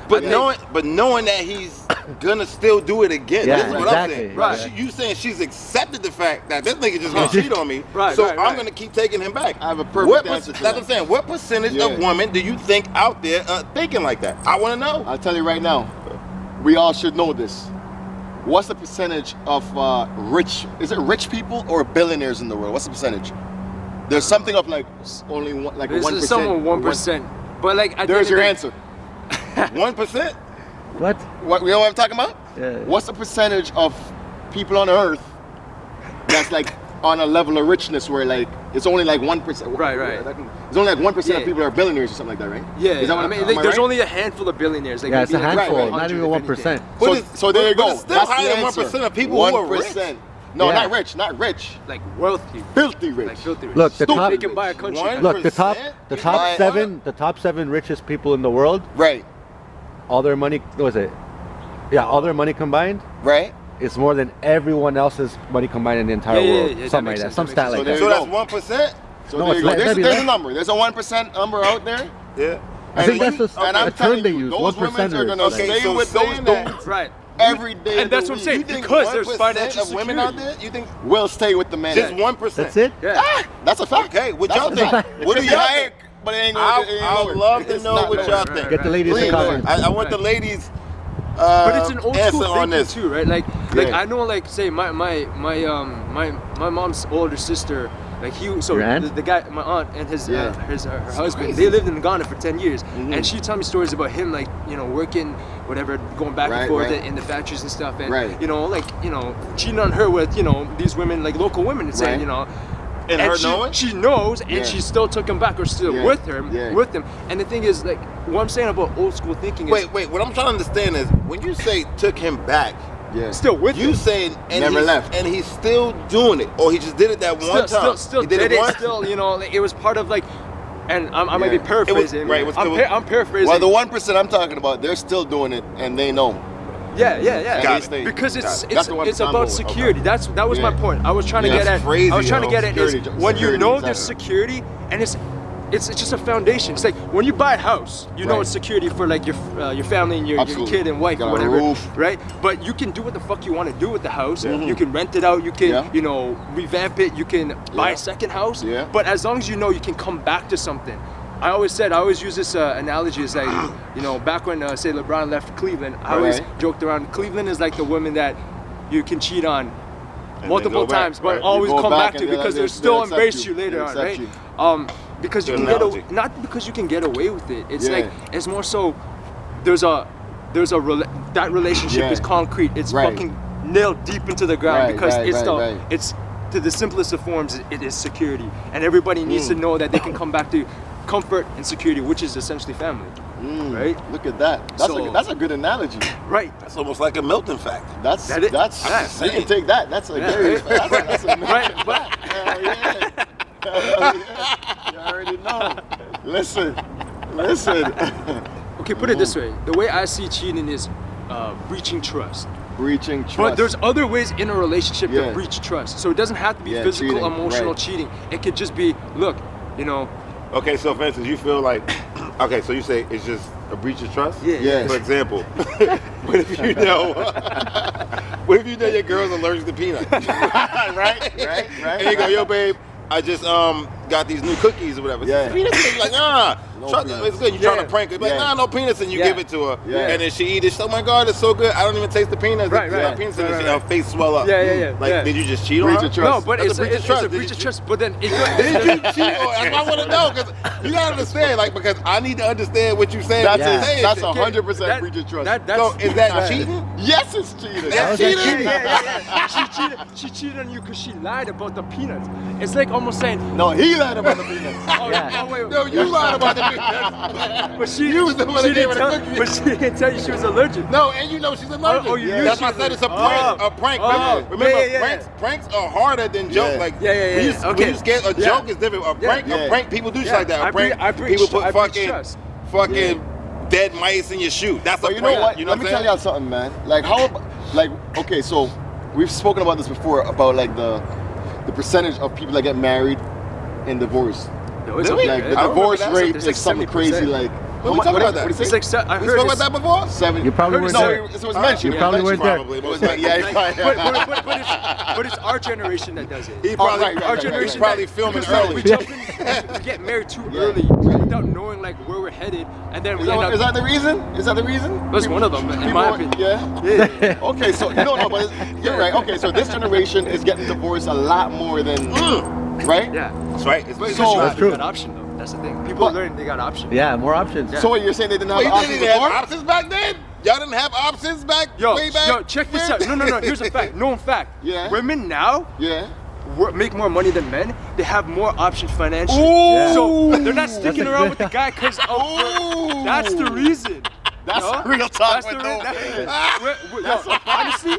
Speaker 3: but knowing that he's gonna still do it again.
Speaker 2: Yeah,
Speaker 3: That's what
Speaker 2: exactly.
Speaker 3: I'm saying.
Speaker 5: Right.
Speaker 3: You saying she's accepted the fact that this nigga just gonna cheat on me, I'm gonna keep taking him back.
Speaker 1: I have a perfect answer to that.
Speaker 3: That's what I'm saying. What percentage of women do you think out there thinking like that? I want to know.
Speaker 1: I'll tell you right now. We all should know this. What's the percentage of rich people or billionaires in the world? What's the percentage? There's something of like only one, like
Speaker 5: This
Speaker 1: 1%.
Speaker 5: is somewhere 1%. But like,
Speaker 1: There's your answer.
Speaker 3: 1%?
Speaker 2: What?
Speaker 1: What, you know what I'm talking about?
Speaker 2: Yeah.
Speaker 1: What's the percentage of people on Earth that's like on a level of richness where like it's only like 1%?
Speaker 5: Right.
Speaker 1: It's only like 1% of people are billionaires or something like that, right?
Speaker 5: Yeah.
Speaker 1: Is that what
Speaker 5: I mean,
Speaker 1: am
Speaker 5: like,
Speaker 1: I
Speaker 5: there's
Speaker 1: right?
Speaker 5: only a handful of billionaires. Like,
Speaker 2: Yeah, it's a
Speaker 5: maybe like
Speaker 2: handful,
Speaker 5: 100
Speaker 2: not even
Speaker 5: if anything.
Speaker 2: 1%.
Speaker 1: So there you go.
Speaker 3: But it's still
Speaker 1: That's
Speaker 3: higher
Speaker 1: the
Speaker 3: than
Speaker 1: answer.
Speaker 3: 1% of people who are rich.
Speaker 1: 1%. No,
Speaker 2: Yeah.
Speaker 1: not rich.
Speaker 5: Like wealthy.
Speaker 1: Filthy rich.
Speaker 5: Like filthy rich.
Speaker 2: Look, the
Speaker 5: Stupid.
Speaker 2: top-
Speaker 5: They can buy a country.
Speaker 3: One-
Speaker 2: Look, the
Speaker 3: 1%?
Speaker 2: top seven richest people in the world,
Speaker 1: Right.
Speaker 2: all their money, what was it? Yeah, all their money combined
Speaker 1: Right.
Speaker 2: is more than everyone else's money combined in the entire world.
Speaker 5: Yeah, that
Speaker 2: Something like
Speaker 5: makes
Speaker 2: that.
Speaker 5: sense,
Speaker 2: Some
Speaker 5: that
Speaker 2: stat
Speaker 5: makes
Speaker 2: like
Speaker 1: sense.
Speaker 3: So
Speaker 2: that.
Speaker 1: There you
Speaker 3: that's 1%?
Speaker 1: So
Speaker 2: No,
Speaker 1: there
Speaker 2: it's
Speaker 1: you go.
Speaker 2: like-
Speaker 1: There's
Speaker 2: maybe
Speaker 1: a
Speaker 2: less.
Speaker 1: number. There's a 1% number out there.
Speaker 3: Yeah.
Speaker 2: I think
Speaker 1: And
Speaker 2: that's
Speaker 1: you- and I'm
Speaker 2: a term
Speaker 1: telling
Speaker 2: they
Speaker 1: you,
Speaker 2: use.
Speaker 1: those
Speaker 2: 1%ers.
Speaker 1: women are gonna
Speaker 3: Okay,
Speaker 1: stay
Speaker 3: so
Speaker 1: with those
Speaker 3: saying that-
Speaker 1: dudes
Speaker 5: Right.
Speaker 1: every day.
Speaker 5: And that's what I'm saying.
Speaker 3: You think
Speaker 5: Because there's
Speaker 3: 1%
Speaker 5: financial
Speaker 3: of women out
Speaker 5: security.
Speaker 3: there? You think
Speaker 1: will stay with the man.
Speaker 3: just 1%?
Speaker 2: That's it?
Speaker 5: Yeah.
Speaker 1: That's a fact.
Speaker 3: Okay, what
Speaker 1: That's
Speaker 3: y'all
Speaker 1: a
Speaker 3: think?
Speaker 1: fact.
Speaker 3: What do
Speaker 1: It could be
Speaker 3: y'all
Speaker 1: higher,
Speaker 3: think?
Speaker 1: but it ain't gonna. it ain't
Speaker 3: I would
Speaker 1: lower.
Speaker 3: love to
Speaker 1: It's
Speaker 3: know
Speaker 1: not
Speaker 3: what
Speaker 1: lower.
Speaker 3: y'all think.
Speaker 2: Get the ladies in
Speaker 1: Please.
Speaker 2: the comments.
Speaker 3: I want
Speaker 5: Right.
Speaker 3: the ladies
Speaker 5: But it's an old
Speaker 3: answer
Speaker 5: school
Speaker 3: on
Speaker 5: thinking
Speaker 3: this.
Speaker 5: too, right? Like
Speaker 1: Yeah.
Speaker 5: I know, like say my mom's older sister, like
Speaker 2: Your aunt?
Speaker 5: the guy, my aunt and his
Speaker 1: Yeah.
Speaker 5: her husband, they lived in Ghana for 10 years, and she told me stories about him, like working, whatever, going back
Speaker 1: Right,
Speaker 5: and forth
Speaker 1: right.
Speaker 5: in the factories and stuff, and
Speaker 1: Right.
Speaker 5: cheating on her with these women, like local women, and saying
Speaker 1: Right.
Speaker 3: And her knowing?
Speaker 5: she knows, and
Speaker 1: Yeah.
Speaker 5: she still took him back, or still
Speaker 1: Yeah.
Speaker 5: with him,
Speaker 1: Yeah.
Speaker 5: with him. And the thing is, like, what I'm saying about old school thinking is
Speaker 3: Wait, what I'm trying to understand is when you say took him back,
Speaker 1: Yeah.
Speaker 5: still with
Speaker 3: you
Speaker 5: him.
Speaker 3: saying and
Speaker 1: Never
Speaker 3: he's,
Speaker 1: left.
Speaker 3: and he's still doing it, or he just did it that one time.
Speaker 5: Still
Speaker 3: he did
Speaker 5: did
Speaker 3: it
Speaker 5: it.
Speaker 3: once.
Speaker 5: Still, like, it was part of like, and I might be
Speaker 1: Yeah.
Speaker 5: paraphrasing.
Speaker 3: right, it was-
Speaker 5: I'm paraphrasing.
Speaker 1: Well, the 1% I'm talking about, they're still doing it, and they know.
Speaker 5: yeah.
Speaker 1: And
Speaker 3: Got
Speaker 1: they
Speaker 3: it.
Speaker 1: stay.
Speaker 5: Because
Speaker 1: That's
Speaker 5: it's
Speaker 1: the 1% I'm
Speaker 5: about
Speaker 1: going with.
Speaker 5: security.
Speaker 1: Okay.
Speaker 5: That was my
Speaker 1: Yeah.
Speaker 5: point. I was trying to
Speaker 1: Yeah.
Speaker 5: get
Speaker 3: That's
Speaker 5: at.
Speaker 3: crazy,
Speaker 5: I was trying to
Speaker 3: yo.
Speaker 5: get at is
Speaker 1: Security,
Speaker 5: when you
Speaker 1: security,
Speaker 5: know there's
Speaker 1: exactly.
Speaker 5: security, and it's just a foundation. It's like when you buy a house, you know
Speaker 1: Right.
Speaker 5: it's security for like your family and your
Speaker 1: Absolutely.
Speaker 5: kid and wife
Speaker 1: Got
Speaker 5: or
Speaker 1: a
Speaker 5: whatever,
Speaker 1: roof.
Speaker 5: right? But you can do what the fuck you want to do with the house.
Speaker 1: Yeah.
Speaker 5: You can rent it out. You can
Speaker 1: Yeah.
Speaker 5: revamp it. You can buy
Speaker 1: Yeah.
Speaker 5: a second house.
Speaker 1: Yeah.
Speaker 5: But as long as you know you can come back to something. I always use this analogy as like, back when say LeBron left Cleveland, I always
Speaker 1: Right.
Speaker 5: joked around. Cleveland is like the women that you can cheat on
Speaker 3: then
Speaker 5: multiple
Speaker 3: go back,
Speaker 5: times, but
Speaker 3: right.
Speaker 5: always
Speaker 1: You go
Speaker 5: come
Speaker 1: back
Speaker 5: back to
Speaker 1: and
Speaker 5: because
Speaker 1: they'll
Speaker 5: they'll still
Speaker 1: accept
Speaker 5: embrace
Speaker 1: you.
Speaker 5: you later
Speaker 1: They'll
Speaker 5: on,
Speaker 1: accept
Speaker 5: right?
Speaker 1: you.
Speaker 5: Because you
Speaker 3: Good
Speaker 5: can
Speaker 3: analogy.
Speaker 5: not because you can get away with it. It's
Speaker 1: Yeah.
Speaker 5: like it's more so that relationship
Speaker 1: Yeah.
Speaker 5: is concrete. It's
Speaker 1: Right.
Speaker 5: fucking nailed deep into the ground
Speaker 1: Right,
Speaker 5: because
Speaker 1: right,
Speaker 5: it's
Speaker 1: right, right.
Speaker 5: it's to the simplest of forms. It is security, and everybody needs to know that they can come back to comfort and security, which is essentially family, right?
Speaker 1: Look at that.
Speaker 5: So-
Speaker 1: That's a good analogy.
Speaker 5: Right.
Speaker 3: That's almost like a Milton fact.
Speaker 1: That's
Speaker 5: That it-
Speaker 1: that's
Speaker 5: yeah.
Speaker 1: you can take that. That's a
Speaker 5: Yeah,
Speaker 1: very
Speaker 5: right.
Speaker 1: that's a
Speaker 5: Right, but
Speaker 1: Hell yeah. Hell yeah. You already know. Listen.
Speaker 5: okay, put it this way: the way I see cheating is breaching trust.
Speaker 1: Breaching trust.
Speaker 5: But there's other ways in a relationship
Speaker 1: Yeah.
Speaker 5: to breach trust. So it doesn't have to be
Speaker 1: Yeah,
Speaker 5: physical,
Speaker 1: cheating,
Speaker 5: emotional
Speaker 1: right.
Speaker 5: cheating. It could just be, look,
Speaker 3: Okay, so for instance, you feel like, okay, so you say it's just a breach of trust?
Speaker 5: Yeah.
Speaker 1: Yeah.
Speaker 3: For example, what if you know your girl's allergic to peanuts? right? And you go, yo, babe, I just got these new cookies or whatever.
Speaker 1: Yeah.
Speaker 3: Peanuts? And you're like,
Speaker 1: No
Speaker 3: trust,
Speaker 1: peanuts.
Speaker 3: it's good. You're trying
Speaker 5: Yeah.
Speaker 3: to prank her. You're like,
Speaker 1: Yeah.
Speaker 3: nah, no peanuts, and you
Speaker 5: Yeah.
Speaker 3: give it to her.
Speaker 1: Yeah.
Speaker 3: And then she eats it. She's like, oh my God, it's so good. I don't even taste the peanuts.
Speaker 5: Right,
Speaker 3: There's
Speaker 5: right.
Speaker 3: no peanuts in
Speaker 5: Right,
Speaker 3: it.
Speaker 5: right.
Speaker 3: Her face swell up.
Speaker 5: Yeah.
Speaker 3: Like,
Speaker 5: Yeah.
Speaker 3: did you just cheat
Speaker 1: Breach
Speaker 3: on her?
Speaker 1: of trust.
Speaker 5: no, but
Speaker 3: That's
Speaker 5: it's
Speaker 3: a breach of trust.
Speaker 5: a breach of trust. But then
Speaker 3: Did you cheat? I want to know because you gotta understand, like, because I need to understand what you're saying.
Speaker 1: That's
Speaker 3: What you're
Speaker 1: it.
Speaker 3: saying.
Speaker 1: That's
Speaker 3: So
Speaker 1: 100% breach of trust.
Speaker 3: so is that cheating?
Speaker 1: Yes, it's cheating.
Speaker 3: That's
Speaker 5: Yeah,
Speaker 3: cheating.
Speaker 5: yeah. She cheated on you because she lied about the peanuts. It's like almost saying,
Speaker 1: No, he lied about the peanuts.
Speaker 5: wait,
Speaker 3: No, you lied about the peanuts.
Speaker 5: but she
Speaker 3: was the one that
Speaker 5: she
Speaker 3: gave her
Speaker 5: didn't
Speaker 3: the
Speaker 5: tell,
Speaker 3: cookie.
Speaker 5: but she didn't tell you she was allergic.
Speaker 3: No, and you know she's allergic.
Speaker 5: Oh, you knew
Speaker 3: That's
Speaker 5: she
Speaker 3: why I
Speaker 5: was
Speaker 3: said it's a
Speaker 5: allergic.
Speaker 3: prank. A prank.
Speaker 5: Oh.
Speaker 3: Remember,
Speaker 5: Yeah.
Speaker 3: pranks are harder than jokes.
Speaker 1: Yeah.
Speaker 3: Like,
Speaker 5: Yeah.
Speaker 3: When you,
Speaker 5: Okay.
Speaker 3: when you scared, a
Speaker 5: Yeah.
Speaker 3: joke is different. A prank,
Speaker 1: Yeah.
Speaker 3: a prank. People do shit
Speaker 5: Yeah.
Speaker 3: like that.
Speaker 5: I
Speaker 3: A prank.
Speaker 5: breach-
Speaker 3: People put
Speaker 5: I breach
Speaker 3: fucking
Speaker 5: trust.
Speaker 3: dead mice in your shoe. That's a
Speaker 1: But you know
Speaker 3: prank.
Speaker 1: what?
Speaker 3: You know
Speaker 1: Let me
Speaker 3: what
Speaker 1: tell
Speaker 3: I'm
Speaker 1: y'all something, man. Like okay, so we've spoken about this before about like the percentage of people that get married and divorced.
Speaker 5: No, it's
Speaker 3: Really?
Speaker 5: okay.
Speaker 1: Like the
Speaker 3: I don't
Speaker 1: divorce
Speaker 3: remember that.
Speaker 1: rate
Speaker 5: It's
Speaker 1: is
Speaker 5: like
Speaker 1: something
Speaker 5: 70%.
Speaker 1: crazy. Like
Speaker 3: we talking about that?
Speaker 1: What do you
Speaker 5: It's
Speaker 1: say?
Speaker 5: like I
Speaker 3: We
Speaker 5: heard
Speaker 3: spoke about
Speaker 5: it's,
Speaker 3: that before?
Speaker 1: 7.
Speaker 2: You probably
Speaker 5: Heard
Speaker 2: weren't
Speaker 5: it.
Speaker 1: No,
Speaker 2: there.
Speaker 1: it was mentioned.
Speaker 2: You probably weren't there.
Speaker 3: Probably.
Speaker 1: It was like, yeah,
Speaker 5: but it's our generation that does it.
Speaker 3: He probably,
Speaker 1: right, right,
Speaker 5: Our
Speaker 1: right,
Speaker 5: generation
Speaker 3: he's probably
Speaker 5: that-
Speaker 3: filming
Speaker 5: because, like,
Speaker 3: early.
Speaker 5: We jump in, we get married too early without knowing like where we're headed, and then we end up.
Speaker 1: Is that the reason? Is that the reason?
Speaker 5: That's one of them, in my opinion.
Speaker 1: Yeah. Okay, so no, but you're right. Okay, so this generation is getting divorced a lot more than right?
Speaker 5: Yeah.
Speaker 3: That's right. It's
Speaker 1: So-
Speaker 2: That's true.
Speaker 5: They got option though. That's the thing. People are learning they got options.
Speaker 2: Yeah, more options.
Speaker 1: So what, you're saying they didn't have
Speaker 3: Wait, you
Speaker 1: options
Speaker 3: didn't have
Speaker 1: before?
Speaker 3: options back then? Y'all didn't have options back way back?
Speaker 5: Yo, check this out. No. Here's a fact. Known fact.
Speaker 1: Yeah.
Speaker 5: Women now
Speaker 1: Yeah.
Speaker 5: make more money than men. They have more options financially.
Speaker 1: Ooh.
Speaker 5: So they're not sticking
Speaker 2: That's a
Speaker 5: around
Speaker 2: good-
Speaker 5: with the guy because
Speaker 1: Ooh.
Speaker 5: that's the reason.
Speaker 1: That's
Speaker 5: No?
Speaker 1: real talk
Speaker 5: That's the
Speaker 1: with
Speaker 5: reason.
Speaker 1: no
Speaker 5: Honestly,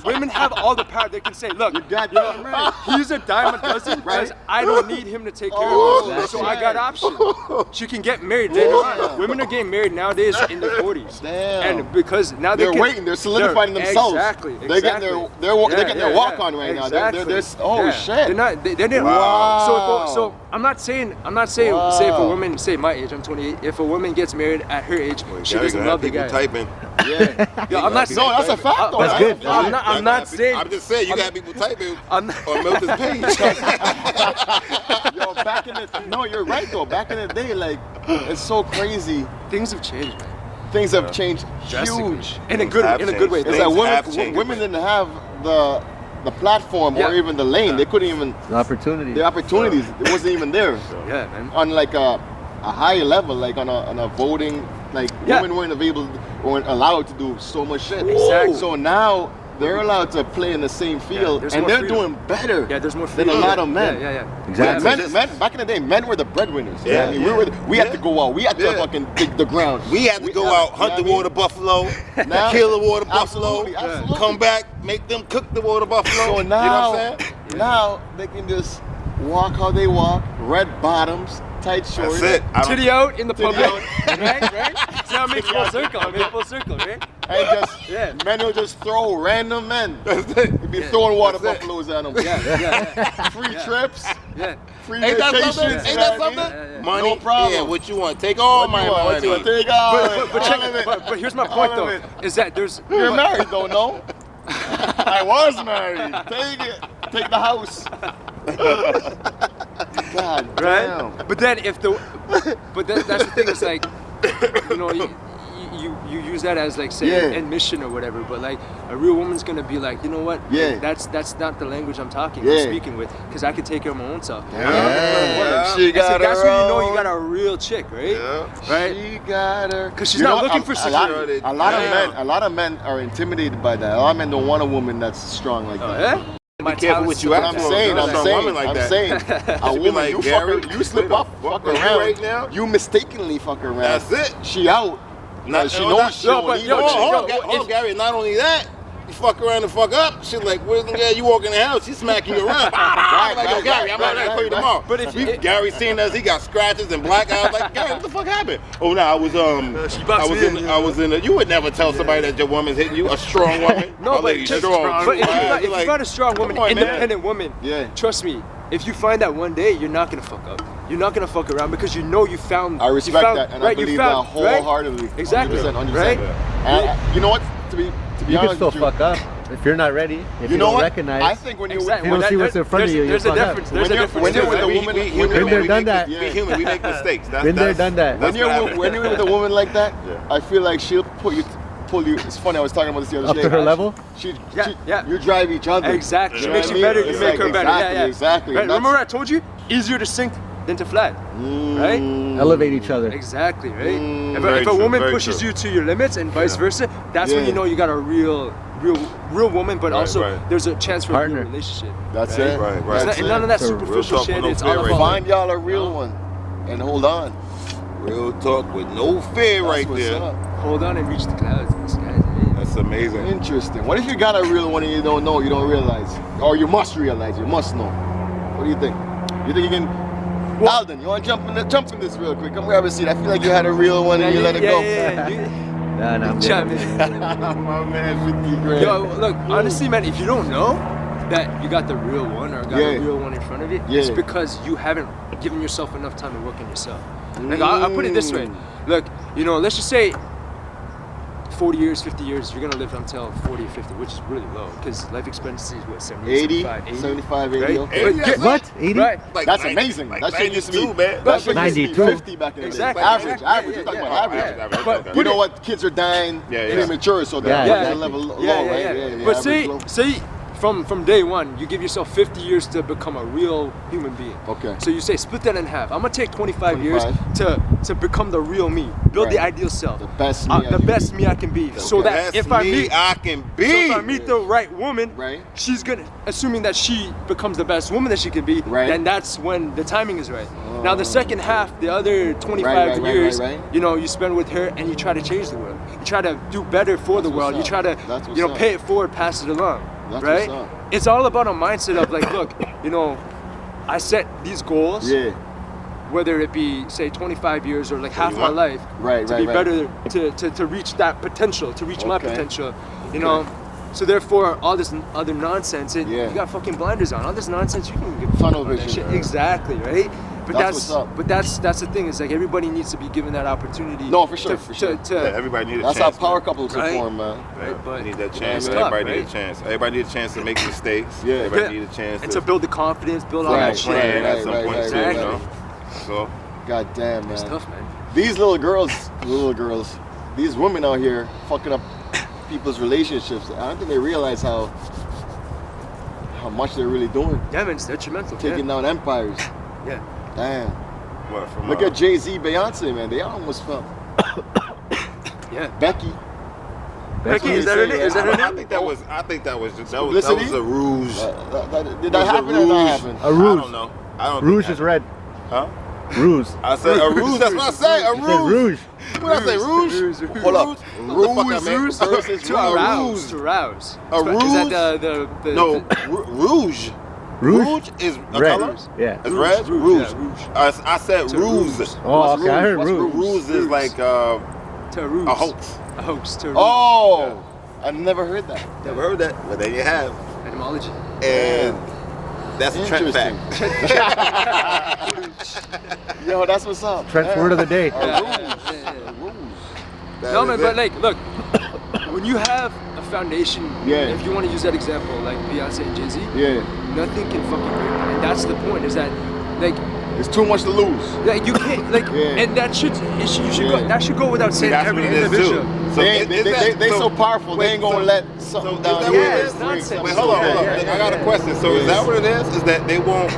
Speaker 5: women have all the power. They can say, look,
Speaker 1: got that right.
Speaker 5: he's a dime a dozen because
Speaker 1: Right.
Speaker 5: I don't need him to take care
Speaker 1: Oh,
Speaker 5: of me. So I
Speaker 1: that's
Speaker 5: got
Speaker 1: right.
Speaker 5: options. She can get married later on. Women are getting married nowadays in their 40s.
Speaker 1: Damn.
Speaker 5: And because now
Speaker 1: They're
Speaker 5: can,
Speaker 1: waiting. They're solidifying themselves.
Speaker 5: Exactly.
Speaker 1: They're getting they're getting their walk on right now. They're oh shit.
Speaker 5: They're not. They didn't.
Speaker 1: Wow.
Speaker 5: So I'm not saying say if a woman, say my age, I'm 28. If a woman gets married at her age, she
Speaker 3: Gary
Speaker 5: doesn't
Speaker 3: gonna
Speaker 5: love the
Speaker 3: have people
Speaker 5: guy.
Speaker 3: typing.
Speaker 1: Yeah.
Speaker 5: Yo, I'm not saying.
Speaker 1: No, that's a fact though.
Speaker 2: That's good.
Speaker 5: I'm not saying.
Speaker 3: I'm just saying you got people typing
Speaker 5: I'm not-
Speaker 3: on Milton's page.
Speaker 1: Yo, back in the no, you're right though. Back in the day, like it's so crazy.
Speaker 5: Things have changed, man.
Speaker 1: Things have changed
Speaker 5: Drastically.
Speaker 1: huge.
Speaker 5: In a good way.
Speaker 1: It's
Speaker 3: Things
Speaker 1: like
Speaker 3: have changed.
Speaker 1: women didn't have the platform or even the lane. They couldn't even
Speaker 2: The opportunity.
Speaker 1: the opportunities. It wasn't even there.
Speaker 5: Yeah, man.
Speaker 1: On like a high level, like on a voting, like
Speaker 5: Yeah.
Speaker 1: women weren't allowed to do so much shit.
Speaker 5: Exactly.
Speaker 1: So now they're allowed to play in the same field,
Speaker 5: there's
Speaker 1: and
Speaker 5: more
Speaker 1: they're
Speaker 5: freedom.
Speaker 1: doing better.
Speaker 5: Yeah, there's more
Speaker 1: than a
Speaker 5: freedom.
Speaker 1: lot of men.
Speaker 5: Yeah.
Speaker 2: Exactly.
Speaker 1: Men, back in the day, men were the breadwinners. You know
Speaker 3: Yeah.
Speaker 1: what I mean? We had to go out. We had to fucking dig the ground.
Speaker 3: We had to go out, hunt the water buffalo,
Speaker 1: Now-
Speaker 3: kill the water buffalo,
Speaker 1: Absolutely.
Speaker 3: come back, make them cook the water buffalo.
Speaker 1: So
Speaker 3: you know
Speaker 1: now,
Speaker 3: what I'm saying?
Speaker 1: now they can just walk how they walk, red bottoms, tight shorts.
Speaker 3: That's it. I don't-
Speaker 5: Titty out in the
Speaker 1: Titty
Speaker 5: public,
Speaker 1: out.
Speaker 5: right? See how I make full circle? I make full circle, right?
Speaker 1: And just men will just throw random men.
Speaker 3: That's it.
Speaker 1: They be throwing water
Speaker 3: That's it.
Speaker 1: buffaloes at them.
Speaker 5: Yeah.
Speaker 1: Free trips,
Speaker 5: Yeah.
Speaker 1: free
Speaker 3: Ain't that
Speaker 1: vacations.
Speaker 3: something? Ain't that something?
Speaker 5: Yeah.
Speaker 3: Money.
Speaker 1: No problem.
Speaker 3: Yeah, what you want? Take all my
Speaker 1: What you
Speaker 3: money.
Speaker 1: want? Take all
Speaker 5: But check
Speaker 1: all of it.
Speaker 5: But here's my point
Speaker 1: All
Speaker 5: though,
Speaker 1: of it.
Speaker 5: is that there's
Speaker 1: You're married though, no? I was married. Take it. Take the house. God
Speaker 5: right?
Speaker 1: damn.
Speaker 5: But then that's the thing. It's like, you know, you use that as like say admission or whatever. But like a real woman's gonna be like, you know what?
Speaker 1: Yeah.
Speaker 5: That's not the language I'm I'm speaking with, because I can take care of my own self.
Speaker 1: Yeah. She got
Speaker 5: That's
Speaker 1: her
Speaker 5: when you know you
Speaker 1: own.
Speaker 5: got a real chick, right?
Speaker 3: Yeah.
Speaker 5: Right?
Speaker 1: She got her.
Speaker 5: 'Cause she's
Speaker 1: You
Speaker 5: not
Speaker 1: know,
Speaker 5: looking for security.
Speaker 1: A lot of men are intimidated by that. A lot of men don't want a woman that's strong like that.
Speaker 5: Yeah.
Speaker 3: Be careful what you
Speaker 1: But
Speaker 3: ask
Speaker 1: I'm
Speaker 3: for.
Speaker 1: saying,
Speaker 3: Don't strong woman like that.
Speaker 1: saying, a
Speaker 3: She be
Speaker 1: woman,
Speaker 3: like,
Speaker 1: you
Speaker 3: Gary,
Speaker 1: fuck her, you slip up, fuck
Speaker 3: are you
Speaker 1: around,
Speaker 3: right now?
Speaker 1: you mistakenly fuck around.
Speaker 3: That's it.
Speaker 1: She out. She knows she don't need no
Speaker 3: Hold
Speaker 1: chick.
Speaker 3: on, Gary. Not only that, you fuck around and fuck up. Shit, like, where's the guy? You walk in the house, she's smacking you around. I'm like, yo, Gary, I'm out there for you tomorrow.
Speaker 5: But if
Speaker 3: Gary seen us, he got scratches and black eyes. Like, Gary, what the fuck happened? Oh, no, I was in. You would never tell somebody that your woman's hitting you. A strong woman.
Speaker 5: No,
Speaker 3: My lady's
Speaker 5: but
Speaker 3: strong.
Speaker 5: But if you
Speaker 3: Like,
Speaker 5: find a strong woman,
Speaker 1: come on, man.
Speaker 5: independent woman, trust me, if you find that one day, you're not gonna fuck up. You're not gonna fuck around because you know you found.
Speaker 1: I respect that, and I
Speaker 5: right, you
Speaker 1: believe
Speaker 5: found-
Speaker 1: that wholeheartedly.
Speaker 5: Right? Exactly.
Speaker 1: 100%.
Speaker 5: Right?
Speaker 1: And you know what? To be
Speaker 2: You can
Speaker 1: honest
Speaker 2: still
Speaker 1: with you,
Speaker 2: fuck up if you're not ready. If you
Speaker 1: know
Speaker 2: don't
Speaker 1: what?
Speaker 2: recognize.
Speaker 1: I think when you
Speaker 5: Exactly.
Speaker 2: You don't see what's in front of you,
Speaker 5: There's
Speaker 2: you
Speaker 5: a
Speaker 2: fuck up.
Speaker 5: difference. There's a
Speaker 1: When
Speaker 5: difference.
Speaker 1: you're with a
Speaker 3: we
Speaker 1: woman,
Speaker 3: human,
Speaker 2: Been there,
Speaker 3: we
Speaker 2: done
Speaker 3: make-
Speaker 2: that.
Speaker 3: We human, we make mistakes.
Speaker 2: Been there, done that.
Speaker 1: when you're with a woman like that, I feel like she'll pull you. It's funny. I was talking about this the other
Speaker 2: Up
Speaker 1: day.
Speaker 2: to her level?
Speaker 5: Yeah.
Speaker 1: You drive each other.
Speaker 5: Exactly. She
Speaker 1: You know
Speaker 5: makes
Speaker 1: what
Speaker 5: you
Speaker 1: I mean?
Speaker 5: better. You
Speaker 1: It's
Speaker 5: make
Speaker 1: like,
Speaker 5: her better.
Speaker 1: Exactly.
Speaker 5: Right?
Speaker 1: And that's-
Speaker 5: Remember I told you? Easier to sink than to flat. Right?
Speaker 2: Elevate each other.
Speaker 5: Exactly, right? If
Speaker 3: Very
Speaker 5: a
Speaker 3: true,
Speaker 5: woman
Speaker 3: very
Speaker 5: pushes
Speaker 3: true.
Speaker 5: you to your limits and vice versa, that's when
Speaker 1: Yeah.
Speaker 5: you know you got a real woman, but also
Speaker 3: right.
Speaker 5: there's a chance for a
Speaker 2: Partner.
Speaker 5: real relationship.
Speaker 1: That's
Speaker 5: right?
Speaker 1: it.
Speaker 3: Right,
Speaker 5: It's
Speaker 3: right.
Speaker 5: not- and none of that
Speaker 2: So, real
Speaker 5: superficial
Speaker 3: talk with
Speaker 5: shit.
Speaker 3: no
Speaker 5: It's
Speaker 3: fear
Speaker 5: all
Speaker 3: right
Speaker 5: about
Speaker 1: Find y'all a real one, and hold on.
Speaker 3: Real talk with no fear
Speaker 1: That's
Speaker 3: right
Speaker 1: what's
Speaker 3: there.
Speaker 1: up.
Speaker 5: hold on and reach the clouds. The sky's the limit.
Speaker 3: That's amazing.
Speaker 1: Interesting. What if you got a real one and you don't know, you don't realize? Or you must realize, you must know. What do you think? You think you can... Alden, you want to jump in this real quick? Come grab a seat. I feel like you had a real one and you let it go.
Speaker 2: Nah, I'm
Speaker 5: Chap,
Speaker 2: good.
Speaker 5: man.
Speaker 1: My man, 50 grand.
Speaker 5: Yo, look, honestly, man, if you don't know that you got the real one or got
Speaker 1: Yeah.
Speaker 5: a real one in front of you,
Speaker 1: Yeah.
Speaker 5: it's because you haven't given yourself enough time to work on yourself. Like, I'll put it this way. Look, you know, let's just say 40 years, 50 years, you're gonna live until 40 or 50, which is really low, because life expectancy is what, 70,
Speaker 1: 80,
Speaker 5: 75,
Speaker 1: 75, 80,
Speaker 5: right?
Speaker 1: okay.
Speaker 5: But
Speaker 3: That's
Speaker 2: What? 80?
Speaker 5: Right.
Speaker 3: Like
Speaker 1: That's
Speaker 3: 90
Speaker 1: amazing.
Speaker 3: like
Speaker 1: That shit used to be,
Speaker 3: 92, man.
Speaker 1: that shit used to be
Speaker 2: 92.
Speaker 1: 50 back in the
Speaker 5: Exactly.
Speaker 1: day. Average,
Speaker 5: Yeah,
Speaker 1: average. You're talking
Speaker 5: yeah,
Speaker 1: about
Speaker 5: yeah.
Speaker 1: average.
Speaker 5: But
Speaker 1: You know what? Kids are dying
Speaker 3: Yeah, yeah.
Speaker 1: premature, so
Speaker 2: Yeah,
Speaker 1: they're
Speaker 2: yeah.
Speaker 1: level low,
Speaker 5: Yeah,
Speaker 1: right?
Speaker 5: yeah, yeah.
Speaker 1: the
Speaker 5: But
Speaker 1: average low.
Speaker 5: say from day one, you give yourself 50 years to become a real human being.
Speaker 1: Okay.
Speaker 5: So you say split that in half. I'm gonna take 25 years to become the real me, build the ideal self,
Speaker 1: the best me
Speaker 5: I can be. So that if I meet the right woman, she's gonna, assuming that she becomes the best woman that she can be, then that's when the timing is right. Now the second half, the other 25 years, you know, you spend with her and you try to change the world. You try to do better for the world. You try to, you know, pay it forward, pass it along. Right? It's all about a mindset of like, look, you know, I set these goals. Whether it be say 25 years or like half my life, to be better to reach that potential, to reach my potential, you know. So therefore, all this other nonsense, you got fucking blinders on. All this nonsense, you can get
Speaker 1: funnel vision.
Speaker 5: Shit. Exactly, right? But that's the thing. It's like everybody needs to be given that opportunity.
Speaker 1: No, for sure.
Speaker 3: Everybody needs a chance.
Speaker 1: That's how power couples form, man.
Speaker 3: Right, but need that chance. Everybody needs a chance. Everybody needs a chance to make mistakes. Everybody needs a chance
Speaker 5: to build the confidence, build all that shit.
Speaker 3: At some point, too, you know. So,
Speaker 1: God damn, man.
Speaker 5: It's tough, man.
Speaker 1: These little girls, these women out here fucking up people's relationships. I don't think they realize how much they're really doing.
Speaker 5: Yeah, man, it's detrimental.
Speaker 1: Taking down empires.
Speaker 5: Yeah.
Speaker 1: Damn.
Speaker 3: What, from
Speaker 1: Look at Jay-Z, Beyonce, man. They almost fell. Becky,
Speaker 5: is that her name?
Speaker 3: I think that was a ruse.
Speaker 1: Did that happen or not happen?
Speaker 2: A ruse.
Speaker 3: I don't know.
Speaker 2: Rouge is red.
Speaker 3: Huh?
Speaker 2: Rouge.
Speaker 3: I said a rouge. That's what I say. A rouge. What did I say? Rouge.
Speaker 1: Hold up. Rouge versus
Speaker 5: to arouse. To arouse.
Speaker 3: A rouge.
Speaker 5: Is that the
Speaker 3: no rouge? Rouge is a
Speaker 2: red.
Speaker 3: color?
Speaker 2: Yeah.
Speaker 3: It's rouge. Rouge.
Speaker 5: Yeah, rouge.
Speaker 3: I said ruse.
Speaker 2: Oh, okay. I heard rouge.
Speaker 3: Ruse is like a hoax.
Speaker 5: A hoax.
Speaker 1: Oh, I never heard that.
Speaker 3: Never heard that. But there you have.
Speaker 5: Etymology.
Speaker 3: And that's a Trent fact.
Speaker 1: Yo, that's what's up.
Speaker 2: Trent's word of the day.
Speaker 5: No, man, but like, look, when you have a foundation, if you want to use that example, like Beyonce and Jay-Z, nothing can fucking break that. And that's the point, is that, like,
Speaker 1: it's too much to lose.
Speaker 5: Like, you can't, like, and that should go, that should go without saying every individual.
Speaker 3: So
Speaker 1: they so powerful, they ain't gonna let something down.
Speaker 5: It's nonsense.
Speaker 3: Wait, hold on. I got a question. So is that what it is? Is that they won't,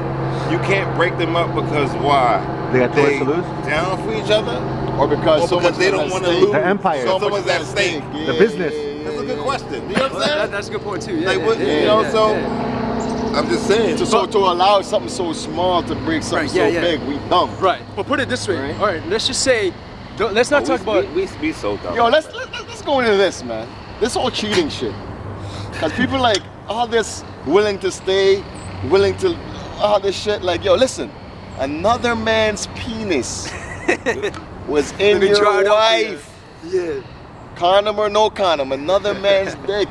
Speaker 3: you can't break them up because why?
Speaker 2: They got too much to lose?
Speaker 3: Down for each other?
Speaker 1: Or because
Speaker 3: they don't want to lose?
Speaker 2: The empire.
Speaker 3: So much at stake.
Speaker 2: The business.
Speaker 3: That's a good question. You know what I'm saying?
Speaker 5: That's a good point too.
Speaker 3: Like, you know, so I'm just saying.
Speaker 1: So to allow something so small to break something so big, we dumb.
Speaker 5: Right. But put it this way. All right. Let's just say, let's not talk about.
Speaker 3: We so dumb.
Speaker 1: Yo, let's go into this, man. This whole cheating shit. Cause people like all this willing to stay, willing to all this shit. Like, yo, listen, another man's penis was in your wife.
Speaker 5: Yeah.
Speaker 1: Condom or no condom, another man's dick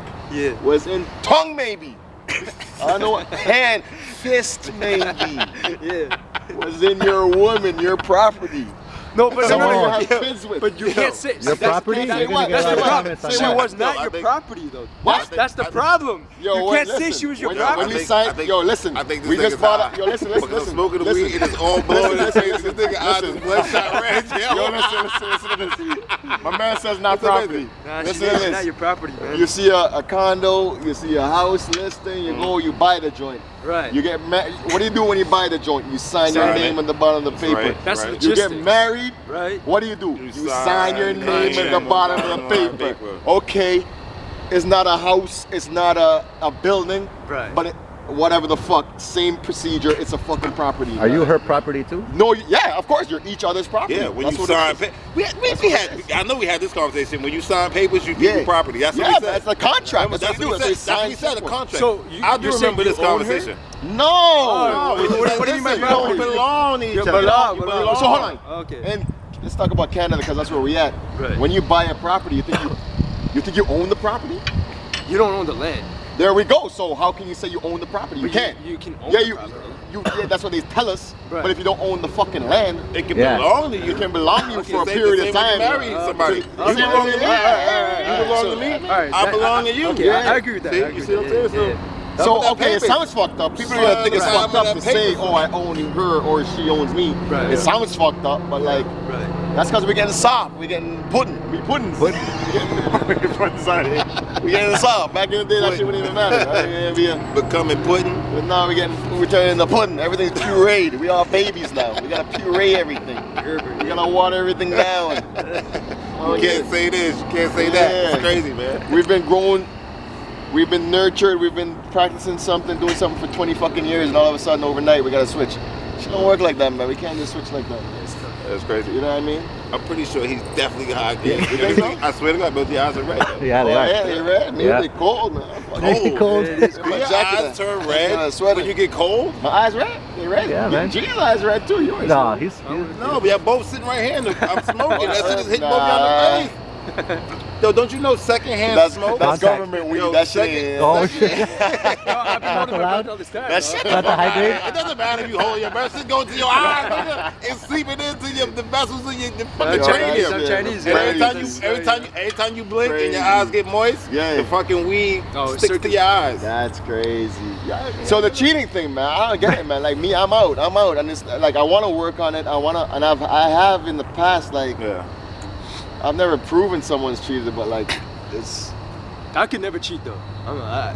Speaker 1: was in tongue maybe. I don't know what, hand, fist maybe. Was in your woman, your property.
Speaker 5: No, but
Speaker 1: someone you have kids with.
Speaker 5: But you can't say
Speaker 2: your property.
Speaker 5: That's the problem. She was not your property, though. That's the problem. You can't say she was your property.
Speaker 1: When we signed, yo, listen. We just bought up. Yo, listen.
Speaker 3: Smoking the weed, it is all blowing in his face. This nigga eyes is bloodshot red.
Speaker 1: Yo, listen. My man says not property.
Speaker 5: Listen to this. Not your property, man.
Speaker 1: You see a condo, you see a house listing, you go, you buy the joint.
Speaker 5: Right.
Speaker 1: You get married. What do you do when you buy the joint? You sign your name on the bottom of the paper.
Speaker 5: That's
Speaker 1: You
Speaker 5: logistics.
Speaker 1: get married.
Speaker 5: Right.
Speaker 1: What do? You sign your name at the bottom of the paper. Okay. It's not a house. It's not a building.
Speaker 5: Right.
Speaker 1: But whatever the fuck, same procedure. It's a fucking property.
Speaker 2: Are you her property too?
Speaker 1: No. Yeah. Of course, you're each other's property.
Speaker 3: Yeah. When you sign, we had. I know we had this conversation. When you sign papers, you people property. That's what we said.
Speaker 1: That's the contract.
Speaker 3: That's what we said. We said a contract.
Speaker 5: So
Speaker 3: I do remember this conversation.
Speaker 1: No.
Speaker 5: What do you mean by property?
Speaker 3: You belong to each other.
Speaker 1: So hold on.
Speaker 5: Okay.
Speaker 1: And let's talk about Canada because that's where we at.
Speaker 5: Right.
Speaker 1: When you buy a property, you think you own the property?
Speaker 5: You don't own the land.
Speaker 1: There we go. So how can you say you own the property? You can't.
Speaker 5: You can own the property.
Speaker 1: That's what they tell us.
Speaker 5: Right.
Speaker 1: But if you don't own the fucking land,
Speaker 3: it can belong to you.
Speaker 1: It can belong to you for a period of time.
Speaker 3: Marry somebody. You belong to me. You belong to me. I belong to you.
Speaker 5: Okay, I agree with that.
Speaker 3: You see what I'm saying?
Speaker 1: So okay, it sounds fucked up. People are gonna think it's fucked up to say, oh, I own her or she owns me.
Speaker 5: Right.
Speaker 1: It sounds fucked up, but like, That's because we're getting soft. We're getting pudding. We puddings. We getting soft. Back in the day, that shit wouldn't even matter. Right?
Speaker 3: Becoming pudding.
Speaker 1: But now we're turning into pudding. Everything's pureed. We all babies now. We gotta puree everything. We gotta water everything down.
Speaker 3: You can't say this. You can't say that. It's crazy, man.
Speaker 1: We've been grown. We've been nurtured. We've been practicing something, doing something for 20 fucking years, and all of a sudden, overnight, we gotta switch. Shit don't work like that, man. We can't just switch like that.
Speaker 3: That's crazy.
Speaker 1: You know what I mean?
Speaker 3: I'm pretty sure he's definitely high.
Speaker 1: You think so?
Speaker 3: I swear to God, both your eyes are red.
Speaker 2: Yeah, they are.
Speaker 1: Yeah, they're red. Maybe they're cold, man.
Speaker 2: Cold. Cold.
Speaker 3: Your eyes turn red when you get cold?
Speaker 1: My eyes red? They red?
Speaker 2: Yeah, man.
Speaker 1: G's eyes red too. Yours?
Speaker 2: No, he's
Speaker 3: No, we are both sitting right here. I'm smoking. That shit just hit both of y'all in the face. Yo, don't you know secondhand smoke?
Speaker 1: That's government weed. That shit.
Speaker 2: Oh shit.
Speaker 5: I've been holding my breath all this time.
Speaker 1: That shit.
Speaker 2: Not to hydrate.
Speaker 3: It doesn't matter if you hold your breath. It's going to your eyes, nigga. It's seeping into the vessels of your fucking cranium.
Speaker 5: I'm Chinese.
Speaker 3: Every time you blink and your eyes get moist, the fucking weed sticks to your eyes.
Speaker 1: That's crazy. So the cheating thing, man, I don't get it, man. Like me, I'm out, and it's like I want to work on it. I have in the past, like. I've never proven someone's cheated, but like, it's.
Speaker 5: I could never cheat though.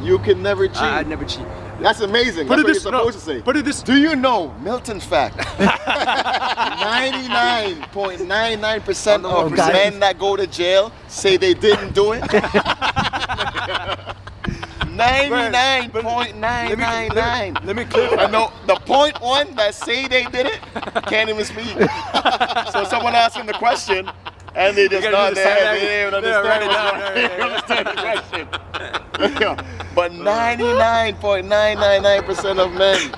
Speaker 1: You can never cheat.
Speaker 5: I'd never cheat.
Speaker 1: That's amazing. That's what you're supposed to say.
Speaker 5: Put it this.
Speaker 1: Do you know, Milton fact? 99.99% of men that go to jail say they didn't do it. 99.999.
Speaker 5: Let me clarify.
Speaker 1: I know the 0.1 that say they did it can't even speak. So someone asks them the question. And they just nod their head. They didn't even understand the question. But 99.999% of men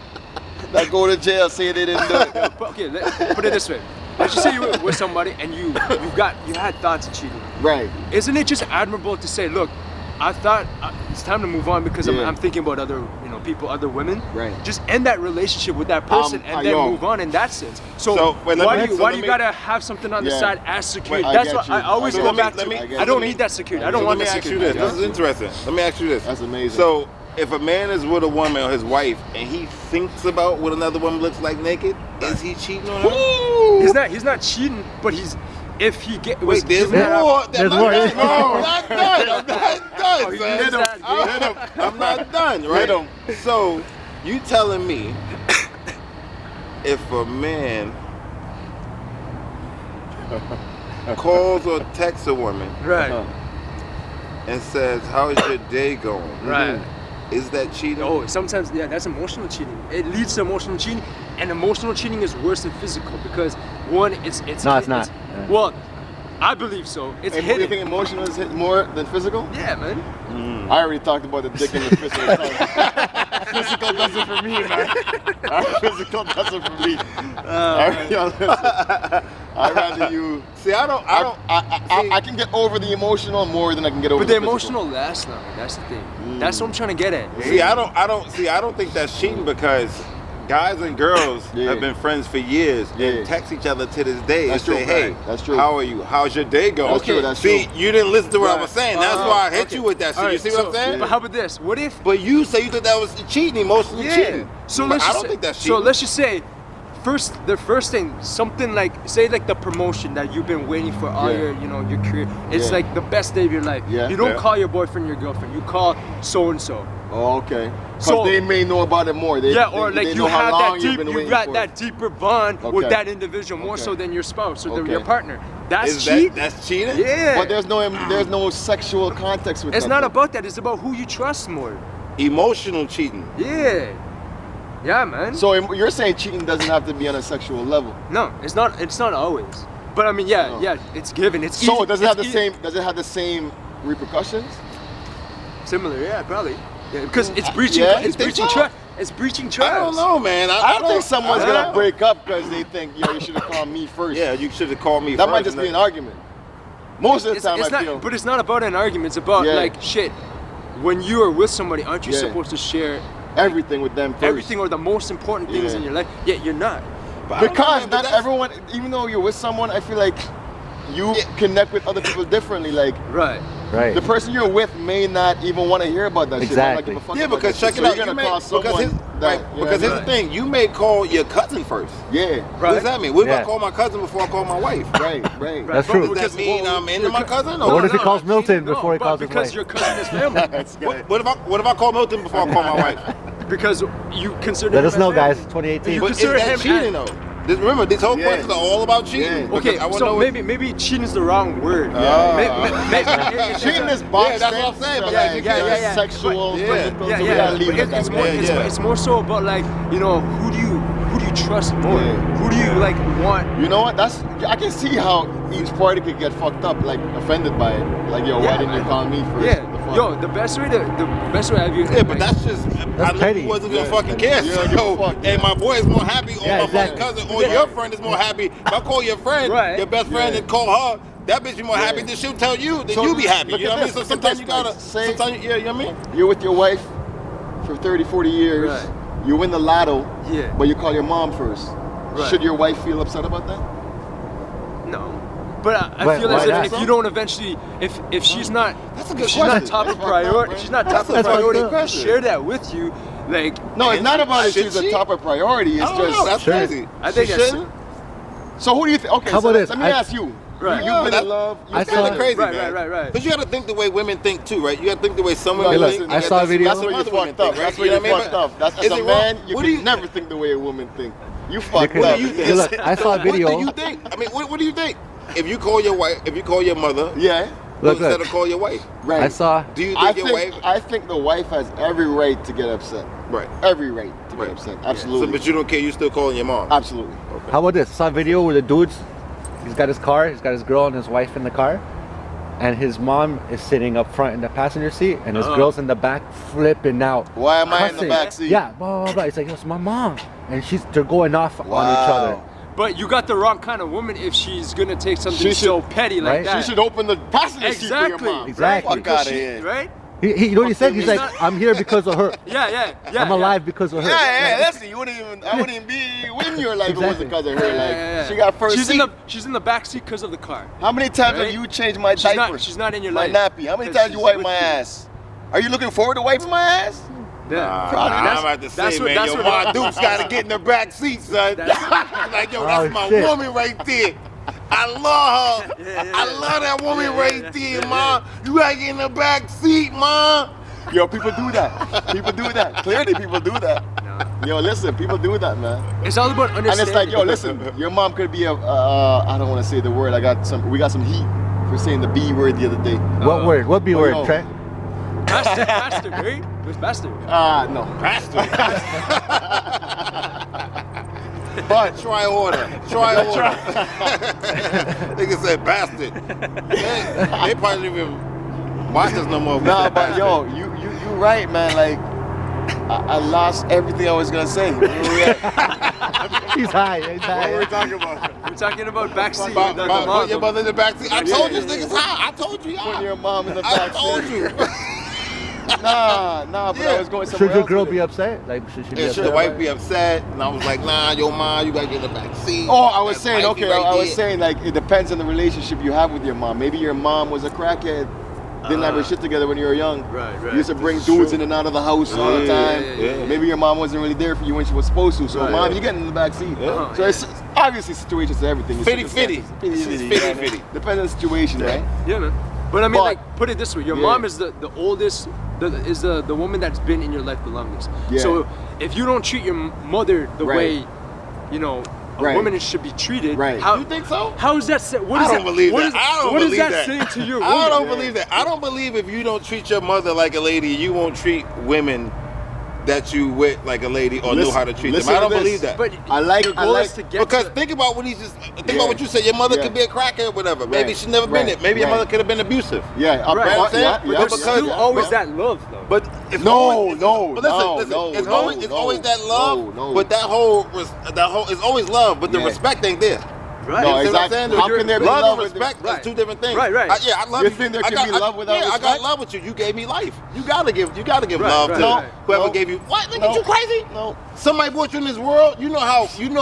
Speaker 1: that go to jail say they didn't do it.
Speaker 5: Okay, put it this way. Let's just say you were with somebody and you had thoughts of cheating.
Speaker 1: Right.
Speaker 5: Isn't it just admirable to say, look, I thought it's time to move on because I'm thinking about other people, other women.
Speaker 1: Right.
Speaker 5: Just end that relationship with that person and then move on in that sense. So why do you gotta have something on the side as security? That's what I always go back to. I don't need that security. I don't want that security.
Speaker 3: This is interesting. Let me ask you this.
Speaker 1: That's amazing.
Speaker 3: So if a man is with a woman or his wife and he thinks about what another woman looks like naked, is he cheating on her?
Speaker 5: He's not cheating, but he's. If he get
Speaker 3: wait, there's more.
Speaker 2: There's more.
Speaker 3: I'm not done. I'm not done, right? So you telling me if a man calls or texts a woman,
Speaker 5: right,
Speaker 3: and says, "How's your day going?"
Speaker 5: Right.
Speaker 3: Is that cheating?
Speaker 5: Oh, sometimes, that's emotional cheating. It leads to emotional cheating, and emotional cheating is worse than physical because one, it's
Speaker 2: no, it's not.
Speaker 5: Well, I believe so. It's
Speaker 1: hidden. You think emotional is hit more than physical?
Speaker 5: Yeah, man.
Speaker 1: I already talked about the dick and the physical. Physical does it for me, man. Physical does it for me. I'd rather you.
Speaker 3: See,
Speaker 1: I can get over the emotional more than I can get over.
Speaker 5: But the emotional lasts longer. That's the thing. That's what I'm trying to get at.
Speaker 3: See, I don't think that's cheating because guys and girls have been friends for years and text each other to this day and say, "Hey,
Speaker 1: that's true.
Speaker 3: How are you? How's your day going?"
Speaker 1: That's true. That's
Speaker 3: See,
Speaker 1: true.
Speaker 3: you didn't listen to what I was saying. That's why I hit you with that. So you see what I'm saying?
Speaker 5: But how about this? What if?
Speaker 3: But you say you think that was cheating, emotionally cheating.
Speaker 5: So
Speaker 3: I don't think that's cheating.
Speaker 5: So let's just say, the first thing, something like, say like the promotion that you've been waiting for all your career. It's like the best day of your life.
Speaker 1: Yeah.
Speaker 5: You don't call your boyfriend, your girlfriend. You call so and so.
Speaker 1: Oh, okay. Because they may know about it more. They
Speaker 5: like
Speaker 1: they
Speaker 5: you
Speaker 1: know
Speaker 5: have
Speaker 1: how long
Speaker 5: that deep,
Speaker 1: you've
Speaker 5: got that deeper bond with that individual more so than your spouse or your partner. That's cheating.
Speaker 3: That's cheating.
Speaker 5: Yeah.
Speaker 1: But there's no sexual context with that.
Speaker 5: It's not about that. It's about who you trust more.
Speaker 3: Emotional cheating.
Speaker 5: Yeah. Yeah, man.
Speaker 1: So you're saying cheating doesn't have to be on a sexual level?
Speaker 5: No, it's not. It's not always. But I mean, it's given. It's
Speaker 1: so
Speaker 5: easy.
Speaker 1: Does it have the same? Does it have the same repercussions?
Speaker 5: Similar, yeah, probably. Yeah, because it's breaching. It's breaching trust. It's breaching trust.
Speaker 3: I don't know, man.
Speaker 1: I don't think someone's gonna break up because they think, you should have called me first.
Speaker 3: Yeah, you should have called me first.
Speaker 1: That might just be an argument. Most of the time,
Speaker 5: I feel. But it's not about an argument. It's about like shit. When you are with somebody, aren't you supposed to share
Speaker 1: everything with them first?
Speaker 5: Everything or the most important things in your life. Yet you're not.
Speaker 1: Because not everyone, even though you're with someone, I feel like you connect with other people differently. Like,
Speaker 5: right.
Speaker 1: The person you're with may not even want to hear about that
Speaker 2: exactly.
Speaker 1: shit.
Speaker 3: Yeah, because check it out. You're gonna call someone because here's the thing. You may call your cousin first.
Speaker 1: Yeah.
Speaker 3: What does that mean? What if I call my cousin before I call my wife?
Speaker 1: Right.
Speaker 2: That's true.
Speaker 3: Does that mean I'm into my cousin?
Speaker 2: What if he calls Milton before he calls his wife?
Speaker 5: Because your cousin is family.
Speaker 3: What if I call Milton before I call my wife?
Speaker 5: Because you consider.
Speaker 2: Let us know, guys. 2018.
Speaker 3: But is that cheating though? Remember, these whole questions are all about cheating.
Speaker 1: Yeah.
Speaker 5: Okay, so maybe cheating is the wrong word.
Speaker 1: Cheating is boxed.
Speaker 3: That's what I'm saying. But
Speaker 1: sexual.
Speaker 5: It's more so about like, you know, who do you trust more? Who do you like want?
Speaker 1: You know what? I can see how each party could get fucked up, like offended by it. Like, yo, why didn't you call me first?
Speaker 5: Yeah. Yo, the best way I've used.
Speaker 3: Yeah, but that's just I knew you wasn't gonna fucking care. And my boy is more happy, or my fucking cousin, or your friend is more happy. If I call your friend, your best friend, and call her, that bitch be more happy. Then she'll tell you, then you be happy. You know what I mean? So sometimes you gotta, you know what I mean?
Speaker 1: You're with your wife for 30, 40 years.
Speaker 5: Right.
Speaker 1: You win the lotto,
Speaker 5: yeah,
Speaker 1: but you call your mom first.
Speaker 5: Right.
Speaker 1: Should your wife feel upset about that?
Speaker 5: No. But I feel as if you don't eventually, if she's not, she's not top of priority, she's not top of priority to share that with you, like.
Speaker 1: No, it's not about if she's a top of priority. It's just
Speaker 3: that's crazy.
Speaker 5: I think that's.
Speaker 1: So who do you think? Okay,
Speaker 2: how about this?
Speaker 1: Let me ask you.
Speaker 5: Right.
Speaker 1: You've been in love.
Speaker 3: That's kind of crazy, man.
Speaker 5: Right.
Speaker 3: Because you got to think the way women think too, right? You got to think the way some women think.
Speaker 2: I saw a video.
Speaker 1: That's where you fucked up. That's where you fucked up. That's as a man, you can never think the way a woman think. You fucked up.
Speaker 2: Look, I saw a video.
Speaker 3: What do you think? I mean, what do you think? If you call your wife, if you call your mother, instead of call your wife,
Speaker 1: right?
Speaker 2: I saw.
Speaker 3: Do you think your wife?
Speaker 1: I think the wife has every right to get upset.
Speaker 3: Right.
Speaker 1: Every right to get upset. Absolutely.
Speaker 3: So, but you don't care. You still calling your mom.
Speaker 1: Absolutely.
Speaker 3: Okay.
Speaker 2: How about this? I saw a video where the dude's, he's got his car, he's got his girl and his wife in the car, and his mom is sitting up front in the passenger seat, and his girl's in the back flipping out.
Speaker 1: Why am I in the back seat?
Speaker 2: Yeah, blah, blah, blah. It's like, it's my mom, and they're going off on each other.
Speaker 5: But you got the wrong kind of woman if she's gonna take something so petty like that.
Speaker 1: She should open the passenger seat for your mom.
Speaker 2: Exactly.
Speaker 1: Fuck out of here.
Speaker 5: Right?
Speaker 2: You know what he said? He's like, I'm here because of her.
Speaker 5: Yeah.
Speaker 2: I'm alive because of her.
Speaker 1: Yeah. Listen, I wouldn't even be in your life if it wasn't because of her. Like, she got first seat.
Speaker 5: She's in the back seat because of the car.
Speaker 1: How many times have you changed my diaper?
Speaker 5: She's not in your
Speaker 1: life. My nappy. How many times you wipe my ass? Are you looking forward to wiping my ass?
Speaker 3: Yeah. I'm about to say, man, yo, my dude's got to get in the back seat, son. Like, yo, that's my woman right there. I love her. I love that woman right there, Mom. You gotta get in the back seat, Mom.
Speaker 1: Yo, people do that. People do that. Clearly, people do that. Yo, listen, people do that, man.
Speaker 5: It's all about understanding.
Speaker 1: And it's like, yo, listen, your mom could be a, I don't want to say the word. We got some heat for saying the B word the other day.
Speaker 2: What word? What B word, Trent?
Speaker 5: Bastard, right? It was bastard.
Speaker 1: No.
Speaker 3: Bastard. But try order. Nigga said bastard. They probably didn't even watch us no more.
Speaker 1: Nah, but yo, you right, man. Like, I lost everything I was gonna say.
Speaker 2: He's high.
Speaker 1: What were we talking about?
Speaker 5: We're talking about backseat.
Speaker 3: Put your mother in the backseat. I told you, niggas high. I told you.
Speaker 1: Putting your mom in the backseat.
Speaker 3: I told you.
Speaker 1: Nah, but I was going somewhere
Speaker 2: Should your
Speaker 1: else
Speaker 2: girl
Speaker 1: with
Speaker 2: be
Speaker 1: it.
Speaker 2: upset? Like, should she be upset?
Speaker 3: Should the wife be upset? And I was like, nah, yo, mom, you gotta get in the back seat.
Speaker 1: Oh, I was saying, okay, I was saying, like, it depends on the relationship you have with your mom. Maybe your mom was a crackhead, didn't have her shit together when you were young.
Speaker 5: Right.
Speaker 1: You used to bring dudes in and out of the house all the time. Yeah. Maybe your mom wasn't really there for you when she was supposed to. So, mom, you get in the back seat. So it's obviously situations to everything.
Speaker 3: 50-50.
Speaker 1: Depends on the situation, right?
Speaker 5: Yeah, man. But I mean, like, put it this way: your mom is the oldest, the woman that's been in your life the longest.
Speaker 1: Yeah.
Speaker 5: So if you don't treat your mother the way, you know, a woman should be treated, how
Speaker 3: you think so?
Speaker 5: How is that? What is
Speaker 3: I don't believe that.
Speaker 5: What is that saying to your woman?
Speaker 3: I don't believe that. I don't believe if you don't treat your mother like a lady, you won't treat women that you with like a lady or know how to treat them. I don't believe that.
Speaker 5: But
Speaker 3: because think about what about what you said. Your mother could be a crackhead or whatever. Maybe she's never been it. Maybe your mother could have been abusive.
Speaker 1: Yeah,
Speaker 5: But there's still always that love, though.
Speaker 3: But it's always that love. But that whole it's always love. But the respect ain't there.
Speaker 5: Right.
Speaker 1: No, exactly. How can there be
Speaker 3: love
Speaker 1: love
Speaker 3: and respect? That's two different things.
Speaker 5: Right.
Speaker 3: I love you.
Speaker 1: You think there can be love without respect?
Speaker 3: I got love with you. You gave me life. You gotta give love to whoever gave you. What? Nigga, you crazy?
Speaker 1: No.
Speaker 3: Somebody brought you in this world. You know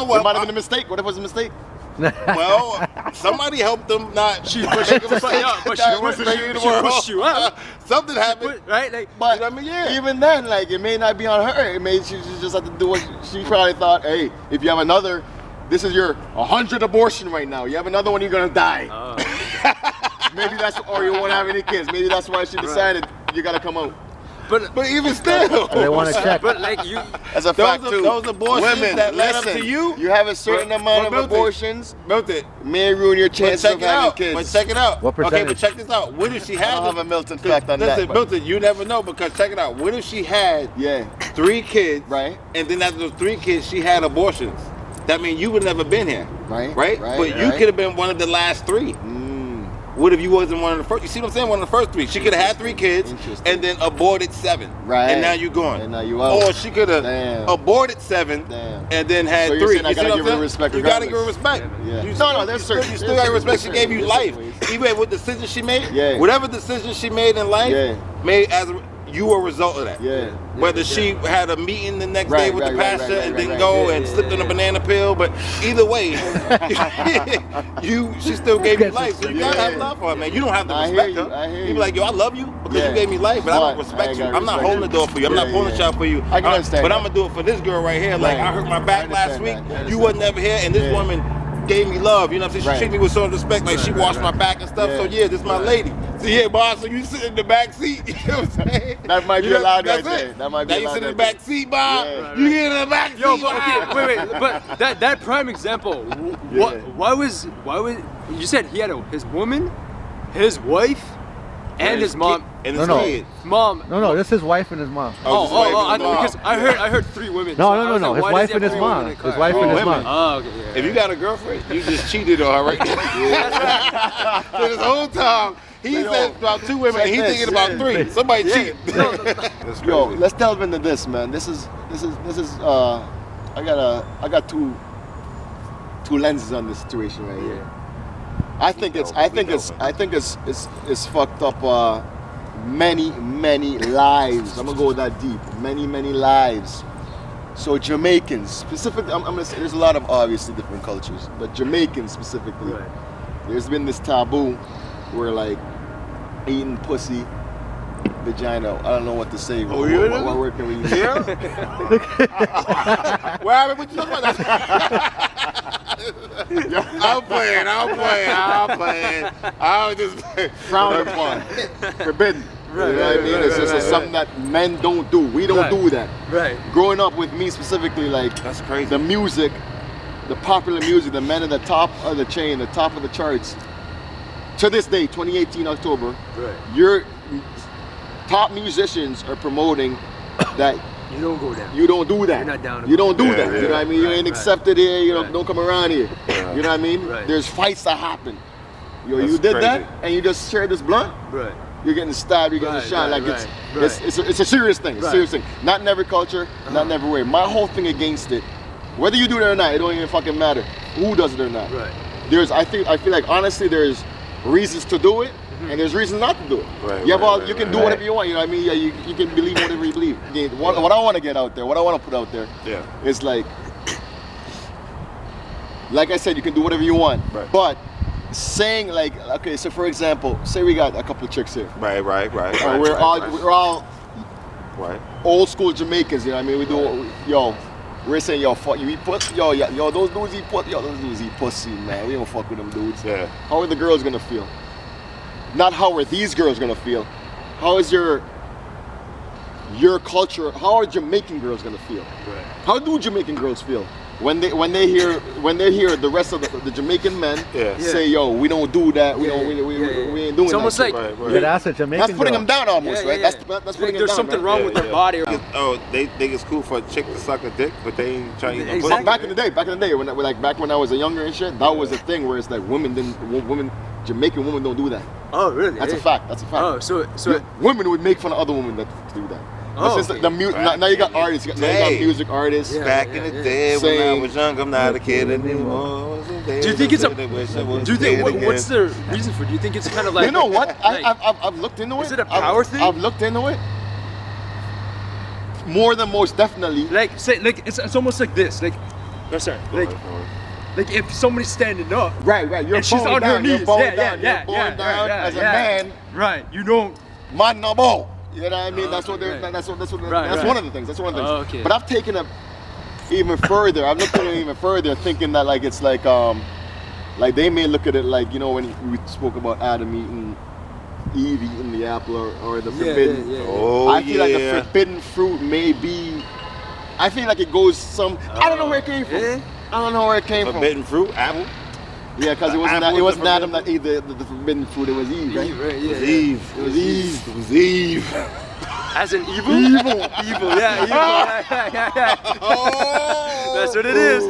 Speaker 3: what?
Speaker 1: It might have been a mistake. What if it was a mistake?
Speaker 3: Well, somebody helped them not.
Speaker 5: She pushed you up.
Speaker 3: Something happened,
Speaker 5: right? Like,
Speaker 1: but
Speaker 3: you know what I mean? Yeah.
Speaker 1: Even then, like, it may not be on her. It may she just have to do what she probably thought. Hey, if you have another, this is your 100th abortion right now. You have another one, you're gonna die. Maybe that's, or you won't have any kids. Maybe that's why she decided you gotta come out.
Speaker 3: But even still,
Speaker 2: they want to check.
Speaker 5: But like you,
Speaker 1: as a fact too,
Speaker 3: those abortions
Speaker 1: women
Speaker 3: that led
Speaker 1: listen,
Speaker 3: up to you.
Speaker 1: You have a certain amount of abortions.
Speaker 3: Milton,
Speaker 1: may ruin your chances of having kids.
Speaker 3: But check it out.
Speaker 2: What percentage?
Speaker 3: Okay, but check this out. What if she had?
Speaker 1: I don't have a Milton fact on that.
Speaker 3: Listen, Milton, you never know, because check it out. What if she had 3 kids,
Speaker 1: right?
Speaker 3: And then after those 3 kids, she had abortions. That means you would never been here,
Speaker 1: right?
Speaker 3: But you could have been one of the last 3. What if you wasn't one of the first? You see what I'm saying? One of the first 3. She could have had 3 kids and then aborted 7.
Speaker 1: Right.
Speaker 3: And now you're gone.
Speaker 1: And now you out.
Speaker 3: Or she could have aborted 7 and then had 3.
Speaker 1: You gotta give her respect.
Speaker 3: You gotta give her respect.
Speaker 1: Yeah.
Speaker 3: You
Speaker 1: No, there's certain.
Speaker 3: You still got respect. She gave you life. Even with decisions she made.
Speaker 1: Yeah.
Speaker 3: Whatever decision she made in life, made as you were a result of that.
Speaker 1: Yeah.
Speaker 3: Whether she had a meeting the next day with the pastor and didn't go and slipped on a banana pill, but either way, she still gave you life. So you gotta have love for her, man. You don't have to respect her. You be like, yo, I love you because you gave me life, but I don't respect you. I'm not holding the door for you. I'm not pulling the shot for you.
Speaker 1: I can understand.
Speaker 3: But I'm gonna do it for this girl right here. Like, I hurt my back last week. You wasn't ever here, and this woman gave me love. You know what I'm saying? She treated me with so much respect. Like, she washed my back and stuff. So yeah, this is my lady. So yeah, boss. So you sit in the back seat. You know what I'm saying?
Speaker 1: That might be allowed right there. That might be allowed.
Speaker 3: Now you sit in the back seat, Bob. You get in the back seat.
Speaker 5: Yo, but okay, wait. But that prime example. Why was you said he had his woman, his wife, and his mom.
Speaker 3: And his kid.
Speaker 5: Mom.
Speaker 2: No, this is his wife and his mom.
Speaker 5: Because I heard 3 women.
Speaker 2: No. His wife and his mom. His wife and his mom.
Speaker 5: Oh, okay.
Speaker 3: If you got a girlfriend, you just cheated on her right there. So this whole time, he said about 2 women, and he's thinking about 3. Somebody cheated.
Speaker 1: Yo, let's delve into this, man. This is. I got two lenses on this situation right here. I think it's fucked up. Many lives. I'm gonna go that deep. Many lives. So Jamaicans specifically, I'm gonna say there's a lot of obviously different cultures, but Jamaicans specifically, there's been this taboo where like eating pussy, vagina. I don't know what to say. What word can we use?
Speaker 3: Yeah. What happened? What you talking about? I'm playing. I'm just
Speaker 1: frowned upon, forbidden. You know what I mean? It's just something that men don't do. We don't do that.
Speaker 5: Right.
Speaker 1: Growing up with me specifically, like
Speaker 3: that's crazy.
Speaker 1: The music, the popular music, the men at the top of the chain, the top of the charts. To this day, 2018 October, your top musicians are promoting that.
Speaker 5: You don't go down.
Speaker 1: You don't do that.
Speaker 5: You're not down.
Speaker 1: You don't do that. You know what I mean? You ain't accepted here. You don't come around here. You know what I mean? There's fights that happen. Yo, you did that, and you just shared this blunt.
Speaker 5: Right.
Speaker 1: You're getting stabbed. You're getting shot. Like it's a serious thing. It's a serious thing. Not in every culture. Not in every way. My whole thing against it, whether you do it or not, it don't even fucking matter who does it or not. Right. I feel like honestly, there's reasons to do it. And there's reasons not to do it. You can do whatever you want. You know what I mean? Yeah, you can believe whatever you believe. What I want to get out there, what I want to put out there, is like I said, you can do whatever you want. But saying like, okay, so for example, say we got a couple of chicks here. Right. We're all old school Jamaicans. You know what I mean? We do we're saying fuck you eat pussy. Those dudes eat pussy. Those dudes eat pussy, man. We don't fuck with them dudes. Yeah. How are the girls gonna feel? Not how are these girls gonna feel? How is your culture? How are Jamaican girls gonna feel? Right. How do Jamaican girls feel when they hear the rest of the Jamaican men say, "Yo, we don't do that. We ain't doing that."
Speaker 5: It's almost like
Speaker 2: that's a Jamaican.
Speaker 1: That's putting them down almost, right? That's putting them down.
Speaker 5: There's something wrong with their body.
Speaker 3: They think it's cool for a chick to suck a dick, but they ain't trying to eat no pussy.
Speaker 1: Back in the day, back when I was younger and shit, that was the thing where it's like Jamaican women don't do that.
Speaker 5: Oh, really?
Speaker 1: That's a fact.
Speaker 5: Oh, so
Speaker 1: women would make fun of other women that do that. Now you got artists. Now you got music artists.
Speaker 3: Back in the day when I was young, I'm not a kid anymore.
Speaker 5: Do you think it's what's the reason for it? Do you think it's kind of like?
Speaker 1: You know what? I've looked into it.
Speaker 5: Is it a power thing?
Speaker 1: I've looked into it. More than most definitely.
Speaker 5: It's almost like this. Like if somebody's standing up,
Speaker 1: right, you're
Speaker 5: and she's on her knees,
Speaker 1: you're bowing down as a man,
Speaker 5: right? You don't,
Speaker 1: man, no bow. You know what I mean? That's what they're. That's one of the things. That's one of the things.
Speaker 5: Okay.
Speaker 1: But I've taken it even further. I've looked at it even further, thinking that like it's like they may look at it like, you know, when we spoke about Adam eating Eve eating the apple or the forbidden.
Speaker 3: Oh,
Speaker 1: I feel like the forbidden fruit may be. I feel like it goes some. I don't know where it came from. I don't know where it came from.
Speaker 3: Forbidden fruit, apple.
Speaker 1: Yeah, because it wasn't Adam that ate the forbidden fruit. It was Eve, right?
Speaker 5: Eve, right?
Speaker 3: It was Eve.
Speaker 1: It was Eve.
Speaker 3: It was Eve.
Speaker 5: As in evil?
Speaker 1: Evil.
Speaker 5: Evil, yeah, evil.
Speaker 3: Oh,
Speaker 5: that's what it is.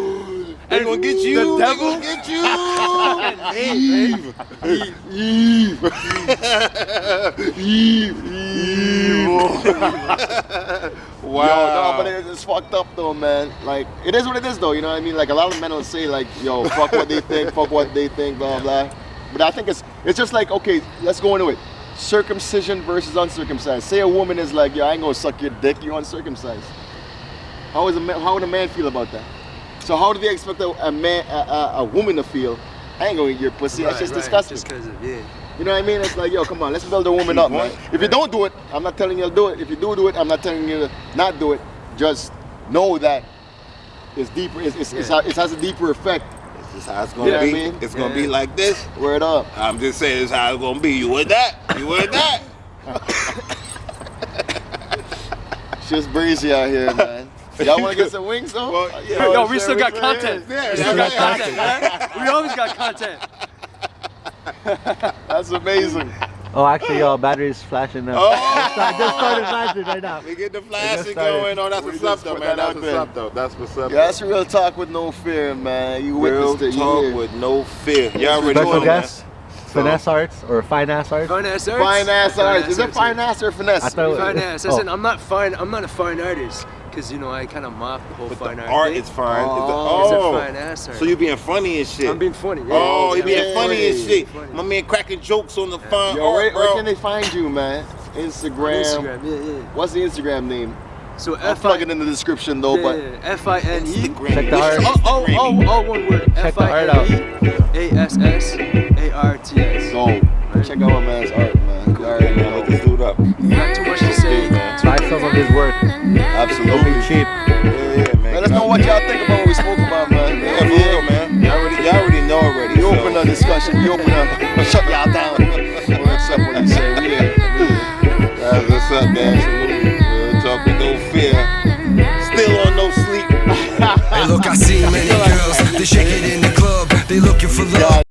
Speaker 3: They gonna get you.
Speaker 5: The devil?
Speaker 3: They gonna get you. Eve. Wow.
Speaker 1: Yo, no, but it's fucked up though, man. Like, it is what it is though, you know what I mean? Like, a lot of men will say like, yo, fuck what they think, blah, blah, blah. But I think it's just like, okay, let's go into it. Circumcision versus uncircumcised. Say a woman is like, yo, I ain't gonna suck your dick, you're uncircumcised. How would a man feel about that? So how do they expect a woman to feel? I ain't gonna eat your pussy, that's just disgusting.
Speaker 5: Just 'cause of,
Speaker 1: You know what I mean? It's like, yo, come on, let's build a woman up, man. If you don't do it, I'm not telling you to do it. If you do it, I'm not telling you to not do it. Just know that it's deeper. It has a deeper effect.
Speaker 3: This is how it's gonna be. It's gonna be like this.
Speaker 1: Word up.
Speaker 3: I'm just saying, this is how it's gonna be. You with that? You with that?
Speaker 1: Shit's breezy out here, man. Y'all wanna get some wings though?
Speaker 3: Well,
Speaker 5: no, we still got content.
Speaker 3: Yeah,
Speaker 5: We still got content, right? We always got content.
Speaker 1: That's amazing.
Speaker 2: Oh, actually, your battery's flashing now.
Speaker 3: Oh!
Speaker 2: I just started flashing right now.
Speaker 3: We get the flashing going. Oh, that's what's up, though, man. That's what's up, though. That's what's up.
Speaker 1: Yeah, that's real talk with no fear, man. You
Speaker 3: Real
Speaker 1: witnessed it.
Speaker 3: talk with no fear. Y'all already
Speaker 2: Special
Speaker 3: know, man.
Speaker 2: guest, finesse arts or fine ass arts?
Speaker 5: Fine ass arts.
Speaker 1: Fine ass arts. Is it fine ass or finesse?
Speaker 2: I thought
Speaker 5: Fine ass. Listen, I'm not a fine artist. Because, you know, I kind of mock the whole fine art
Speaker 3: Art
Speaker 5: thing.
Speaker 3: is fine.
Speaker 5: It's a fine ass art.
Speaker 3: So you being funny and shit.
Speaker 5: I'm being funny. Yeah,
Speaker 3: Oh, you being funny and shit.
Speaker 5: Funny.
Speaker 3: My man cracking jokes on the fine
Speaker 1: Yo,
Speaker 3: art,
Speaker 1: where
Speaker 3: bro.
Speaker 1: can they find you, man? Instagram.
Speaker 5: Instagram, yeah.
Speaker 1: What's the Instagram name?
Speaker 5: So
Speaker 1: I'll plug it in the description though, but
Speaker 5: FINE.
Speaker 2: Check the art.
Speaker 5: Oh, one word.
Speaker 2: Check the art out.
Speaker 5: FINEASSARTS.
Speaker 1: go. Check out my man's art, man. You already know.
Speaker 3: Look this dude up.
Speaker 5: Not too much to say.
Speaker 2: Buy some of his work.
Speaker 1: Absolutely.
Speaker 2: Don't be cheap.
Speaker 3: Yeah, man.
Speaker 1: Let us know what y'all think about what we spoke about, man.
Speaker 3: Yeah, for real, man. Y'all already know already.
Speaker 1: We open a discussion. We open a